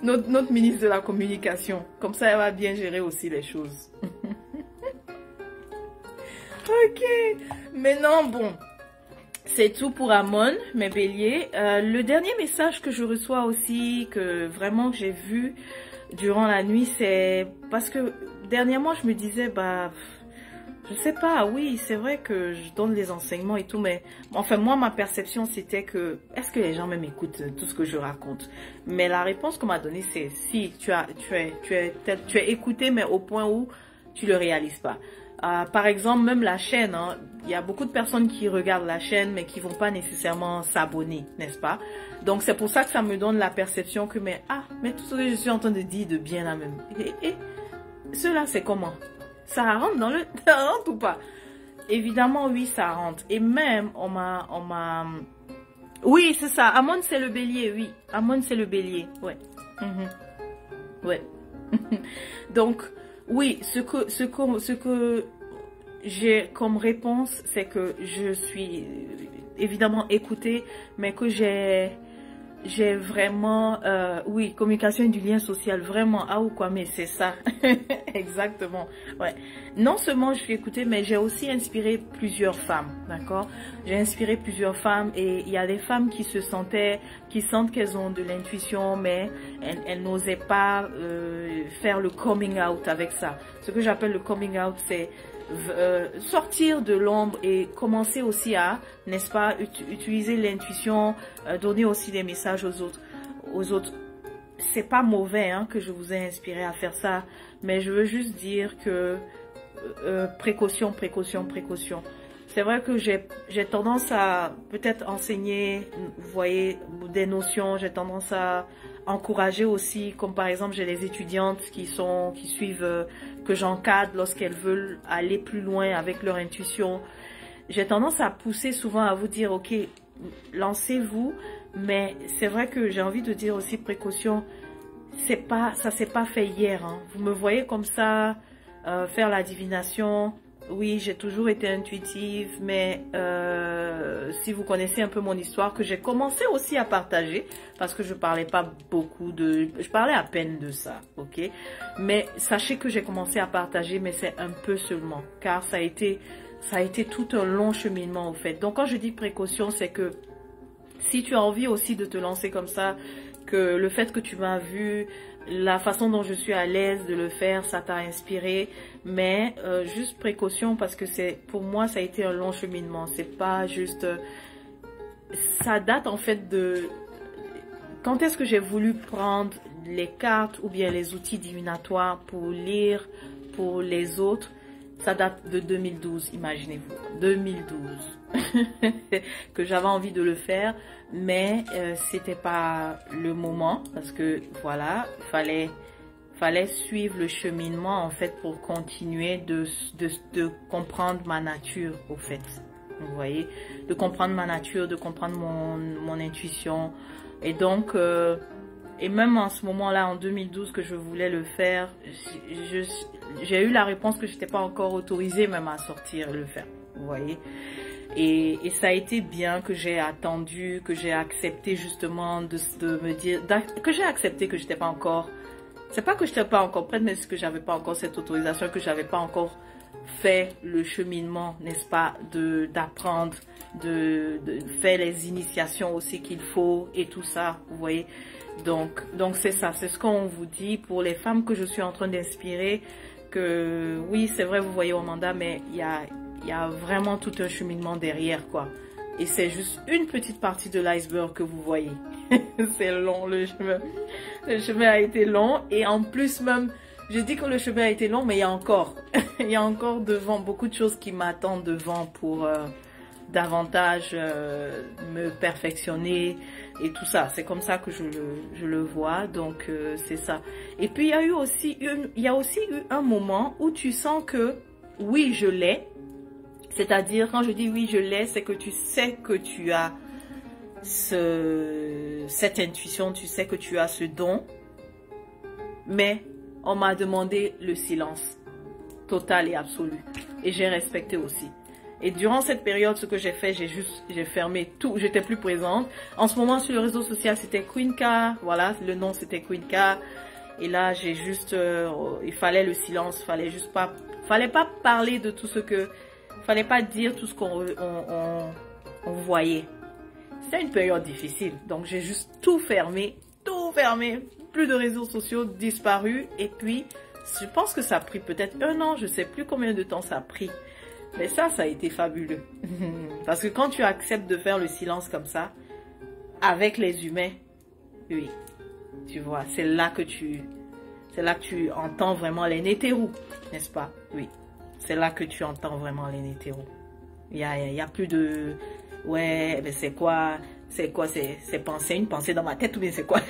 Notre ministre de la communication. Comme ça, elle va bien gérer aussi les choses. Ok, maintenant bon, c'est tout pour Amon, mes béliers. Le dernier message que je reçois aussi, que vraiment j'ai vu durant la nuit, c'est parce que dernièrement je me disais, bah, je sais pas, oui, c'est vrai que je donne les enseignements et tout, mais enfin moi ma perception c'était que, est-ce que les gens même écoutent tout ce que je raconte? Mais la réponse qu'on m'a donnée c'est, si, tu es écouté, mais au point où tu le réalises pas. Par exemple, même la chaîne, hein, il y a beaucoup de personnes qui regardent la chaîne mais qui vont pas nécessairement s'abonner, n'est-ce pas? Donc c'est pour ça que ça me donne la perception que mais tout ce que je suis en train de dire de bien là même. Et cela c'est comment? Ça rentre ça rentre ou pas? Évidemment oui, ça rentre. Et même on m'a oui, c'est ça. Amon c'est le bélier, oui. Amon c'est le bélier, ouais. Ouais. Donc oui, ce que j'ai comme réponse, c'est que je suis évidemment écoutée, mais que j'ai vraiment, oui, communication et du lien social, vraiment, ou quoi, mais c'est ça, exactement, ouais. Non seulement je suis écoutée, mais j'ai aussi inspiré plusieurs femmes, d'accord? J'ai inspiré plusieurs femmes et il y a des femmes qui sentent qu'elles ont de l'intuition, mais elles n'osaient pas faire le coming out avec ça. Ce que j'appelle le coming out, c'est sortir de l'ombre et commencer aussi à, n'est-ce pas, utiliser l'intuition, donner aussi des messages aux autres. C'est pas mauvais hein, que je vous ai inspiré à faire ça, mais je veux juste dire que précaution. C'est vrai que j'ai tendance à peut-être enseigner, vous voyez, des notions, j'ai tendance à encourager aussi, comme par exemple j'ai les étudiantes qui suivent, que j'encadre lorsqu'elles veulent aller plus loin avec leur intuition. J'ai tendance à pousser souvent à vous dire, ok, lancez-vous, mais c'est vrai que j'ai envie de dire aussi précaution, ça s'est pas fait hier, hein. Vous me voyez comme ça, faire la divination. Oui, j'ai toujours été intuitive, mais si vous connaissez un peu mon histoire, que j'ai commencé aussi à partager, parce que je parlais pas beaucoup je parlais à peine de ça, ok? Mais sachez que j'ai commencé à partager, mais c'est un peu seulement, car ça a été tout un long cheminement, au fait. Donc, quand je dis précaution, c'est que Si tu as envie aussi de te lancer comme ça, que le fait que tu m'as vu, la façon dont je suis à l'aise de le faire, ça t'a inspiré. Mais juste précaution parce que pour moi, ça a été un long cheminement. C'est pas juste... ça date en fait de... Quand est-ce que j'ai voulu prendre les cartes ou bien les outils divinatoires pour lire pour les autres? Ça date de 2012, imaginez-vous. 2012. Que j'avais envie de le faire, mais c'était pas le moment parce que voilà, fallait suivre le cheminement en fait pour continuer de comprendre ma nature au fait. Vous voyez, de comprendre ma nature, de comprendre mon intuition. Et donc, et même en ce moment-là, en 2012 que je voulais le faire, j'ai eu la réponse que je n'étais pas encore autorisée même à sortir et le faire. Vous voyez. Et ça a été bien que j'ai attendu, que j'ai accepté justement de me dire, que j'ai accepté que j'étais pas encore, c'est pas que je n'étais pas encore prête, mais c'est que j'avais pas encore cette autorisation, que j'avais pas encore fait le cheminement, n'est-ce pas, d'apprendre, de faire les initiations aussi qu'il faut et tout ça, vous voyez. Donc c'est ça, c'est ce qu'on vous dit pour les femmes que je suis en train d'inspirer, que oui, c'est vrai, vous voyez au mandat, mais il y a vraiment tout un cheminement derrière, quoi. Et c'est juste une petite partie de l'iceberg que vous voyez. C'est long, le chemin a été long. Et en plus même, je dis que le chemin a été long, mais il y a encore, il y a encore devant beaucoup de choses qui m'attendent devant pour davantage me perfectionner et tout ça. C'est comme ça que je le vois. Donc c'est ça. Et puis il y a aussi eu un moment où tu sens que oui, je l'ai. C'est-à-dire, quand je dis oui, je l'ai, c'est que tu sais que tu as cette intuition, tu sais que tu as ce don. Mais on m'a demandé le silence total et absolu. Et j'ai respecté aussi. Et durant cette période, ce que j'ai fait, j'ai fermé tout. J'étais plus présente. En ce moment, sur le réseau social, c'était Queenka. Voilà, le nom, c'était Queenka. Et là, j'ai juste... il fallait le silence. Fallait pas parler de tout ce que... Fallait pas dire tout ce qu'on voyait. C'était une période difficile. Donc, j'ai juste tout fermé. Tout fermé. Plus de réseaux sociaux disparus. Et puis, je pense que ça a pris peut-être 1 an. Je sais plus combien de temps ça a pris. Mais ça a été fabuleux. Parce que quand tu acceptes de faire le silence comme ça, avec les humains, oui, tu vois, c'est là que tu entends vraiment les nétérous, n'est-ce pas? Oui, c'est là que tu entends vraiment les nétérous. Il y a plus de, ouais, mais c'est quoi, c'est une pensée dans ma tête ou bien c'est quoi?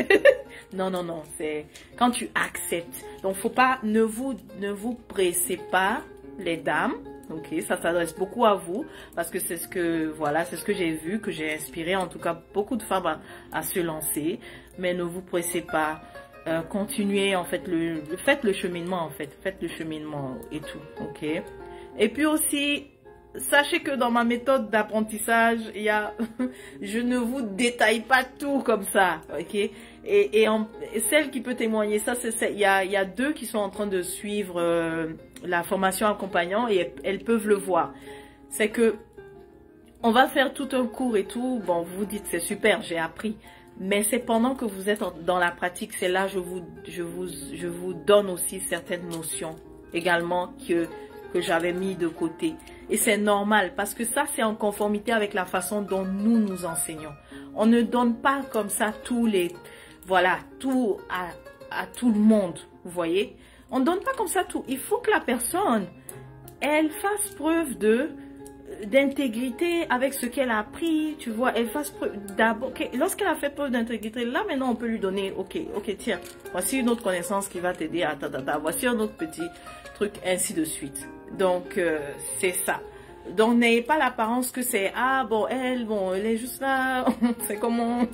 Non, c'est quand tu acceptes. Donc, faut pas, ne vous pressez pas, les dames. Ok, ça s'adresse beaucoup à vous parce que c'est ce que j'ai vu, que j'ai inspiré en tout cas beaucoup de femmes à se lancer. Mais ne vous pressez pas, continuez en fait faites le cheminement en fait, faites le cheminement et tout, ok. Et puis aussi, sachez que dans ma méthode d'apprentissage, je ne vous détaille pas tout comme ça, ok. Et celle qui peut témoigner ça, il y a 2 qui sont en train de suivre la formation accompagnant et elles peuvent le voir. C'est que on va faire tout un cours et tout. Bon, vous dites c'est super, j'ai appris. Mais c'est pendant que vous êtes dans la pratique, c'est là je vous donne aussi certaines notions également que j'avais mis de côté. Et c'est normal parce que ça c'est en conformité avec la façon dont nous enseignons. On ne donne pas comme ça tout à tout le monde, vous voyez. On ne donne pas comme ça tout. Il faut que la personne, elle fasse preuve d'intégrité avec ce qu'elle a appris, tu vois. Elle fasse preuve d'abord. Lorsqu'elle a fait preuve d'intégrité, là maintenant on peut lui donner, ok, tiens, voici une autre connaissance qui va t'aider à voici un autre petit truc, ainsi de suite. Donc c'est ça. Donc n'ayez pas l'apparence que c'est elle est juste là. C'est comment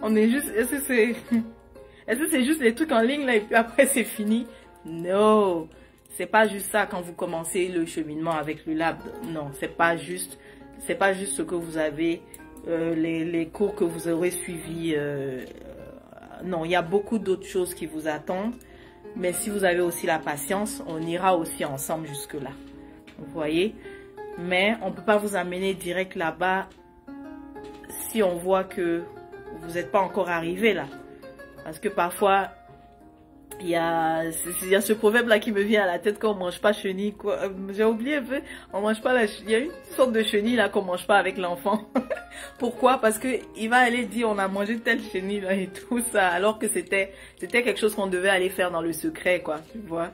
on est juste. Est-ce que c'est juste les trucs en ligne là et puis après c'est fini? Non, c'est pas juste ça quand vous commencez le cheminement avec l'ULAB. Non, c'est pas juste ce que vous avez, les cours que vous aurez suivis. Non, il y a beaucoup d'autres choses qui vous attendent. Mais si vous avez aussi la patience, on ira aussi ensemble jusque-là. Vous voyez? Mais on ne peut pas vous amener direct là-bas si on voit que vous n'êtes pas encore arrivé là. Parce que parfois, il y a ce proverbe-là qui me vient à la tête quand on mange pas chenille, quoi. J'ai oublié un peu, on mange pas il y a une sorte de chenille là qu'on mange pas avec l'enfant. Pourquoi? Parce que il va aller dire on a mangé telle chenille là et tout ça, alors que c'était quelque chose qu'on devait aller faire dans le secret, quoi, tu vois.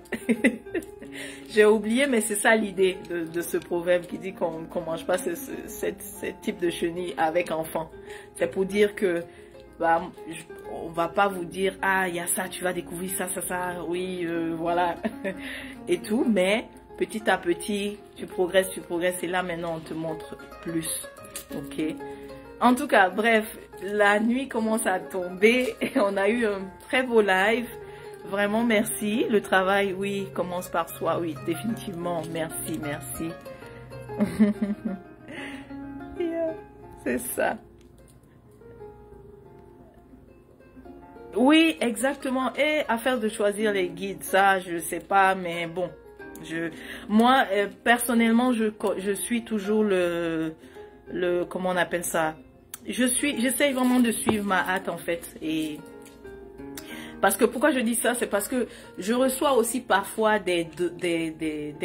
J'ai oublié, mais c'est ça l'idée de ce proverbe qui dit qu'on mange pas ce type de chenille avec enfant. C'est pour dire que bah, on va pas vous dire ah il y a ça, tu vas découvrir ça, oui voilà et tout, mais petit à petit tu progresses et là maintenant on te montre plus, ok. En tout cas, bref, la nuit commence à tomber et on a eu un très beau live, vraiment merci. Le travail, oui, commence par soi, oui, définitivement, merci yeah, c'est ça. Oui, exactement. Et affaire de choisir les guides, ça, je sais pas, mais bon, moi, personnellement, je suis toujours comment on appelle ça? J'essaye vraiment de suivre ma hâte, en fait. Et parce que pourquoi je dis ça, c'est parce que je reçois aussi parfois des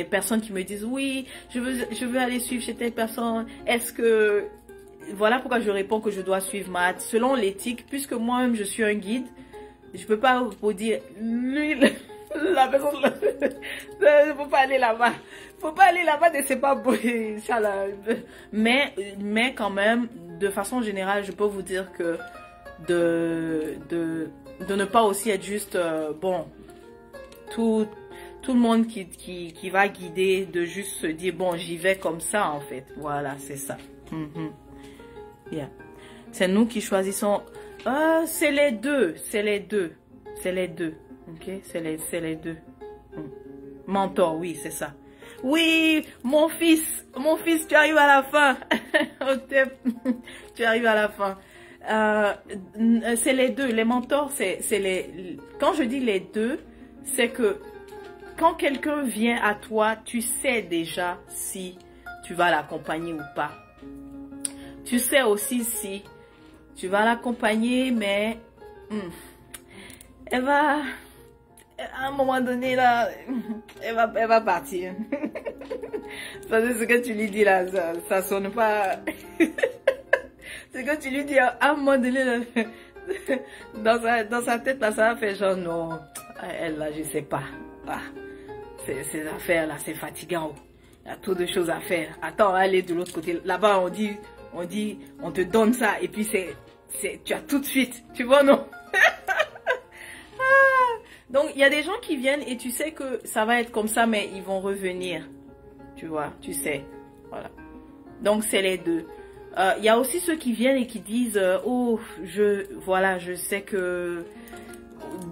personnes qui me disent oui, je veux aller suivre chez telle personne. Est-ce que voilà pourquoi je réponds que je dois suivre ma hâte selon l'éthique, puisque moi-même je suis un guide. Je peux pas vous dire lui la personne là, faut pas aller là-bas. Faut pas aller là-bas, c'est pas beau ça là. Mais quand même, de façon générale, je peux vous dire que de ne pas aussi être juste bon, tout le monde qui va guider, de juste se dire bon, j'y vais comme ça en fait. Voilà, c'est ça. Yeah. C'est nous qui choisissons. C'est les deux, ok, c'est les deux. Mentor, oui, c'est ça. Oui, mon fils, tu arrives à la fin. Tu arrives à la fin. C'est les deux, les mentors, quand je dis les deux, c'est que quand quelqu'un vient à toi, tu sais déjà si tu vas l'accompagner ou pas. Tu sais aussi si tu vas l'accompagner, mais elle va, à un moment donné, là, elle va partir. Parce que ce que tu lui dis là, ça sonne pas. Ce que tu lui dis à un moment donné, là, dans sa tête, là, ça va faire genre non, elle là, je sais pas. Ah, ces affaires là, c'est fatigant. Il y a trop de choses à faire. Attends, allez de l'autre côté. Là-bas, on te donne ça et puis tu as tout de suite, tu vois, non? Donc, il y a des gens qui viennent et tu sais que ça va être comme ça, mais ils vont revenir, tu vois, tu sais, voilà. Donc, c'est les deux. Il y a aussi ceux qui viennent et qui disent, oh, voilà, je sais que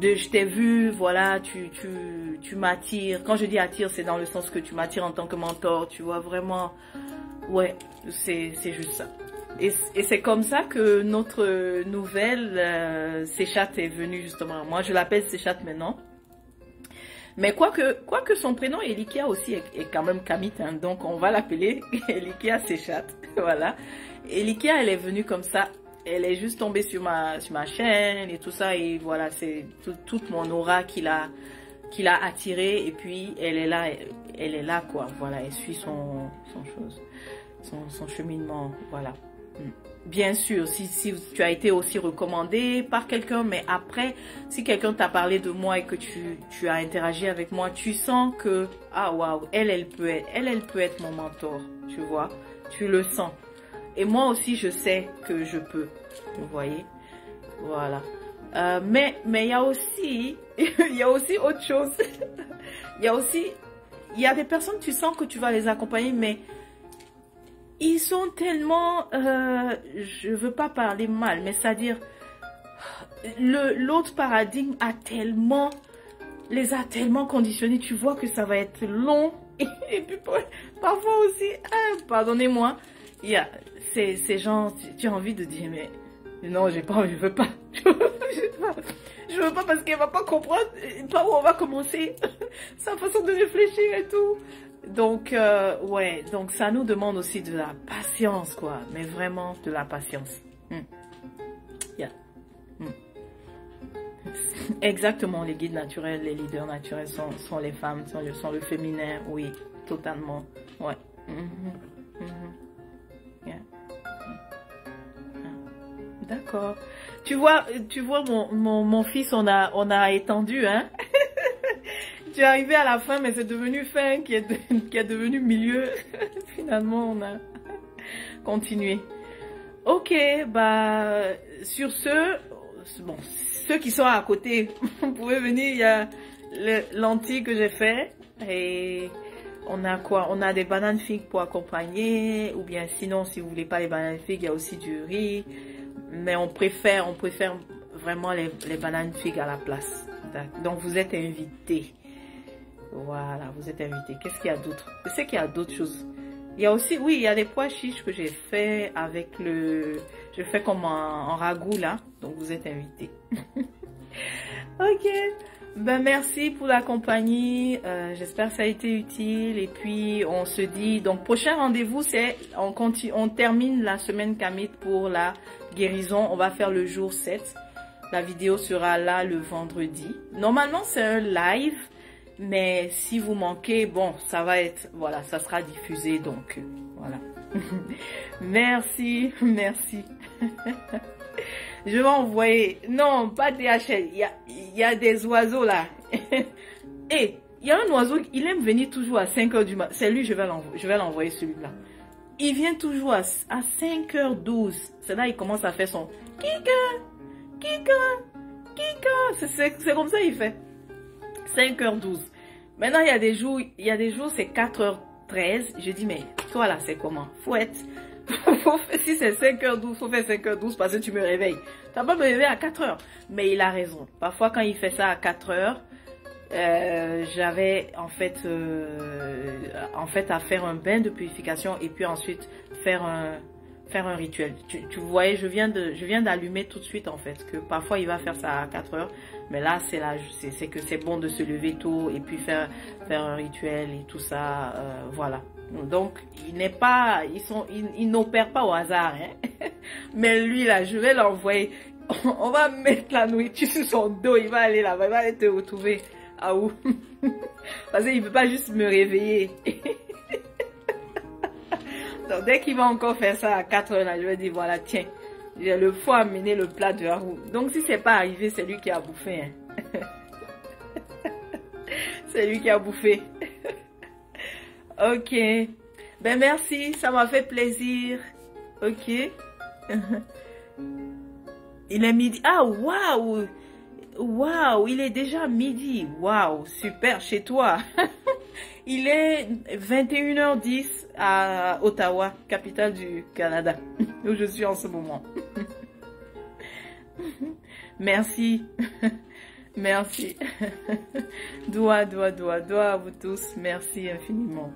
je t'ai vu, voilà, tu m'attires. Quand je dis attire, c'est dans le sens que tu m'attires en tant que mentor, tu vois, vraiment, ouais, c'est juste ça. Et c'est comme ça que notre nouvelle Séchat est venue justement. Moi, je l'appelle Séchat maintenant. Mais quoique son prénom Elikia aussi est quand même Kamit, hein, donc on va l'appeler Elikia Séchat. Voilà. Elikia, elle est venue comme ça. Elle est juste tombée sur ma chaîne et tout ça. Et voilà, c'est toute mon aura qui l'a attirée. Et puis, elle est là, quoi. Voilà, elle suit son cheminement. Voilà. Bien sûr, si tu as été aussi recommandé par quelqu'un, mais après, si quelqu'un t'a parlé de moi et que tu as interagi avec moi, tu sens que, ah waouh, elle peut être mon mentor, tu vois, tu le sens. Et moi aussi, je sais que je peux, vous voyez, voilà. Mais il y a aussi, il y a aussi autre chose. Il y a des personnes, tu sens que tu vas les accompagner, mais ils sont tellement, je veux pas parler mal, mais c'est-à-dire, l'autre paradigme les a tellement conditionnés, tu vois que ça va être long, et puis parfois aussi, pardonnez-moi, il y a ces gens, tu as envie de dire, mais non, je veux pas, je veux pas parce qu'elle va pas comprendre par où on va commencer, sa façon de réfléchir et tout. Donc, ouais, donc ça nous demande aussi de la patience, quoi. Mais vraiment de la patience. Mm. Yeah. Mm. Exactement, les guides naturels, les leaders naturels sont les femmes, sont le féminin, oui, totalement. Ouais. Yeah. D'accord. Tu vois mon fils, on a étendu, hein. Tu es arrivé à la fin, mais c'est devenu fin qui est devenu milieu. Finalement, on a continué. Ok, bah, sur ce, bon, ceux qui sont à côté, vous pouvez venir, il y a les lentilles que j'ai fait. Et on a quoi? On a des bananes figues pour accompagner, ou bien sinon, si vous voulez pas les bananes figues, il y a aussi du riz. Mais on préfère vraiment les bananes figues à la place. Donc, vous êtes invités. Voilà, vous êtes invités. Qu'est-ce qu'il y a d'autre? Je sais qu'il y a d'autres choses. Il y a aussi, oui, il y a des pois chiches que j'ai fait avec je fais comme en ragoût là. Donc, vous êtes invités. Ok. Ben, merci pour la compagnie. J'espère que ça a été utile. Et puis, on se dit, donc, prochain rendez-vous, c'est, on termine la semaine Kamit pour la guérison. On va faire le jour 7. La vidéo sera là le vendredi. Normalement, c'est un live. Mais si vous manquez, bon, ça va être, voilà, ça sera diffusé, donc, voilà. Merci, merci. Je vais envoyer, non, pas DHL, il y a des oiseaux là. Et, il y a un oiseau, il aime venir toujours à 5 h du matin. C'est lui, je vais l'envoyer celui-là. Il vient toujours à 5 h 12. C'est là, il commence à faire son kika, kika, kika. C'est comme ça il fait. 5 h 12. Maintenant, il y a des jours, c'est 4 h 13. Je dis, mais toi là, c'est comment? Faut être, si c'est 5 h 12, faut faire 5 h 12 parce que tu me réveilles. Tu vas pas me réveiller à 4 h. Mais il a raison. Parfois, quand il fait ça à 4 h, j'avais en fait à faire un bain de purification et puis ensuite faire un rituel. Tu voyais, je viens d'allumer tout de suite en fait, que parfois il va faire ça à 4 h. Mais là, c'est que c'est bon de se lever tôt et puis faire un rituel et tout ça, voilà. Donc, il n'opère pas au hasard, hein. Mais lui, là, je vais l'envoyer. On va mettre la nourriture sur son dos, il va aller là-bas, il va aller te retrouver. Ah où? Parce qu'il ne peut pas juste me réveiller. Donc, dès qu'il va encore faire ça à 4 h, là, je vais dire, voilà, tiens. J'ai le foie amener le plat de Harou. Donc, si c'est pas arrivé, c'est lui qui a bouffé. Hein. C'est lui qui a bouffé. Ok. Ben, merci. Ça m'a fait plaisir. Ok. Il est midi. Ah, waouh. Waouh. Il est déjà midi. Waouh. Super chez toi. Il est 21 h 10 à Ottawa, capitale du Canada, où je suis en ce moment. Merci. Merci. Doigt à vous tous. Merci infiniment.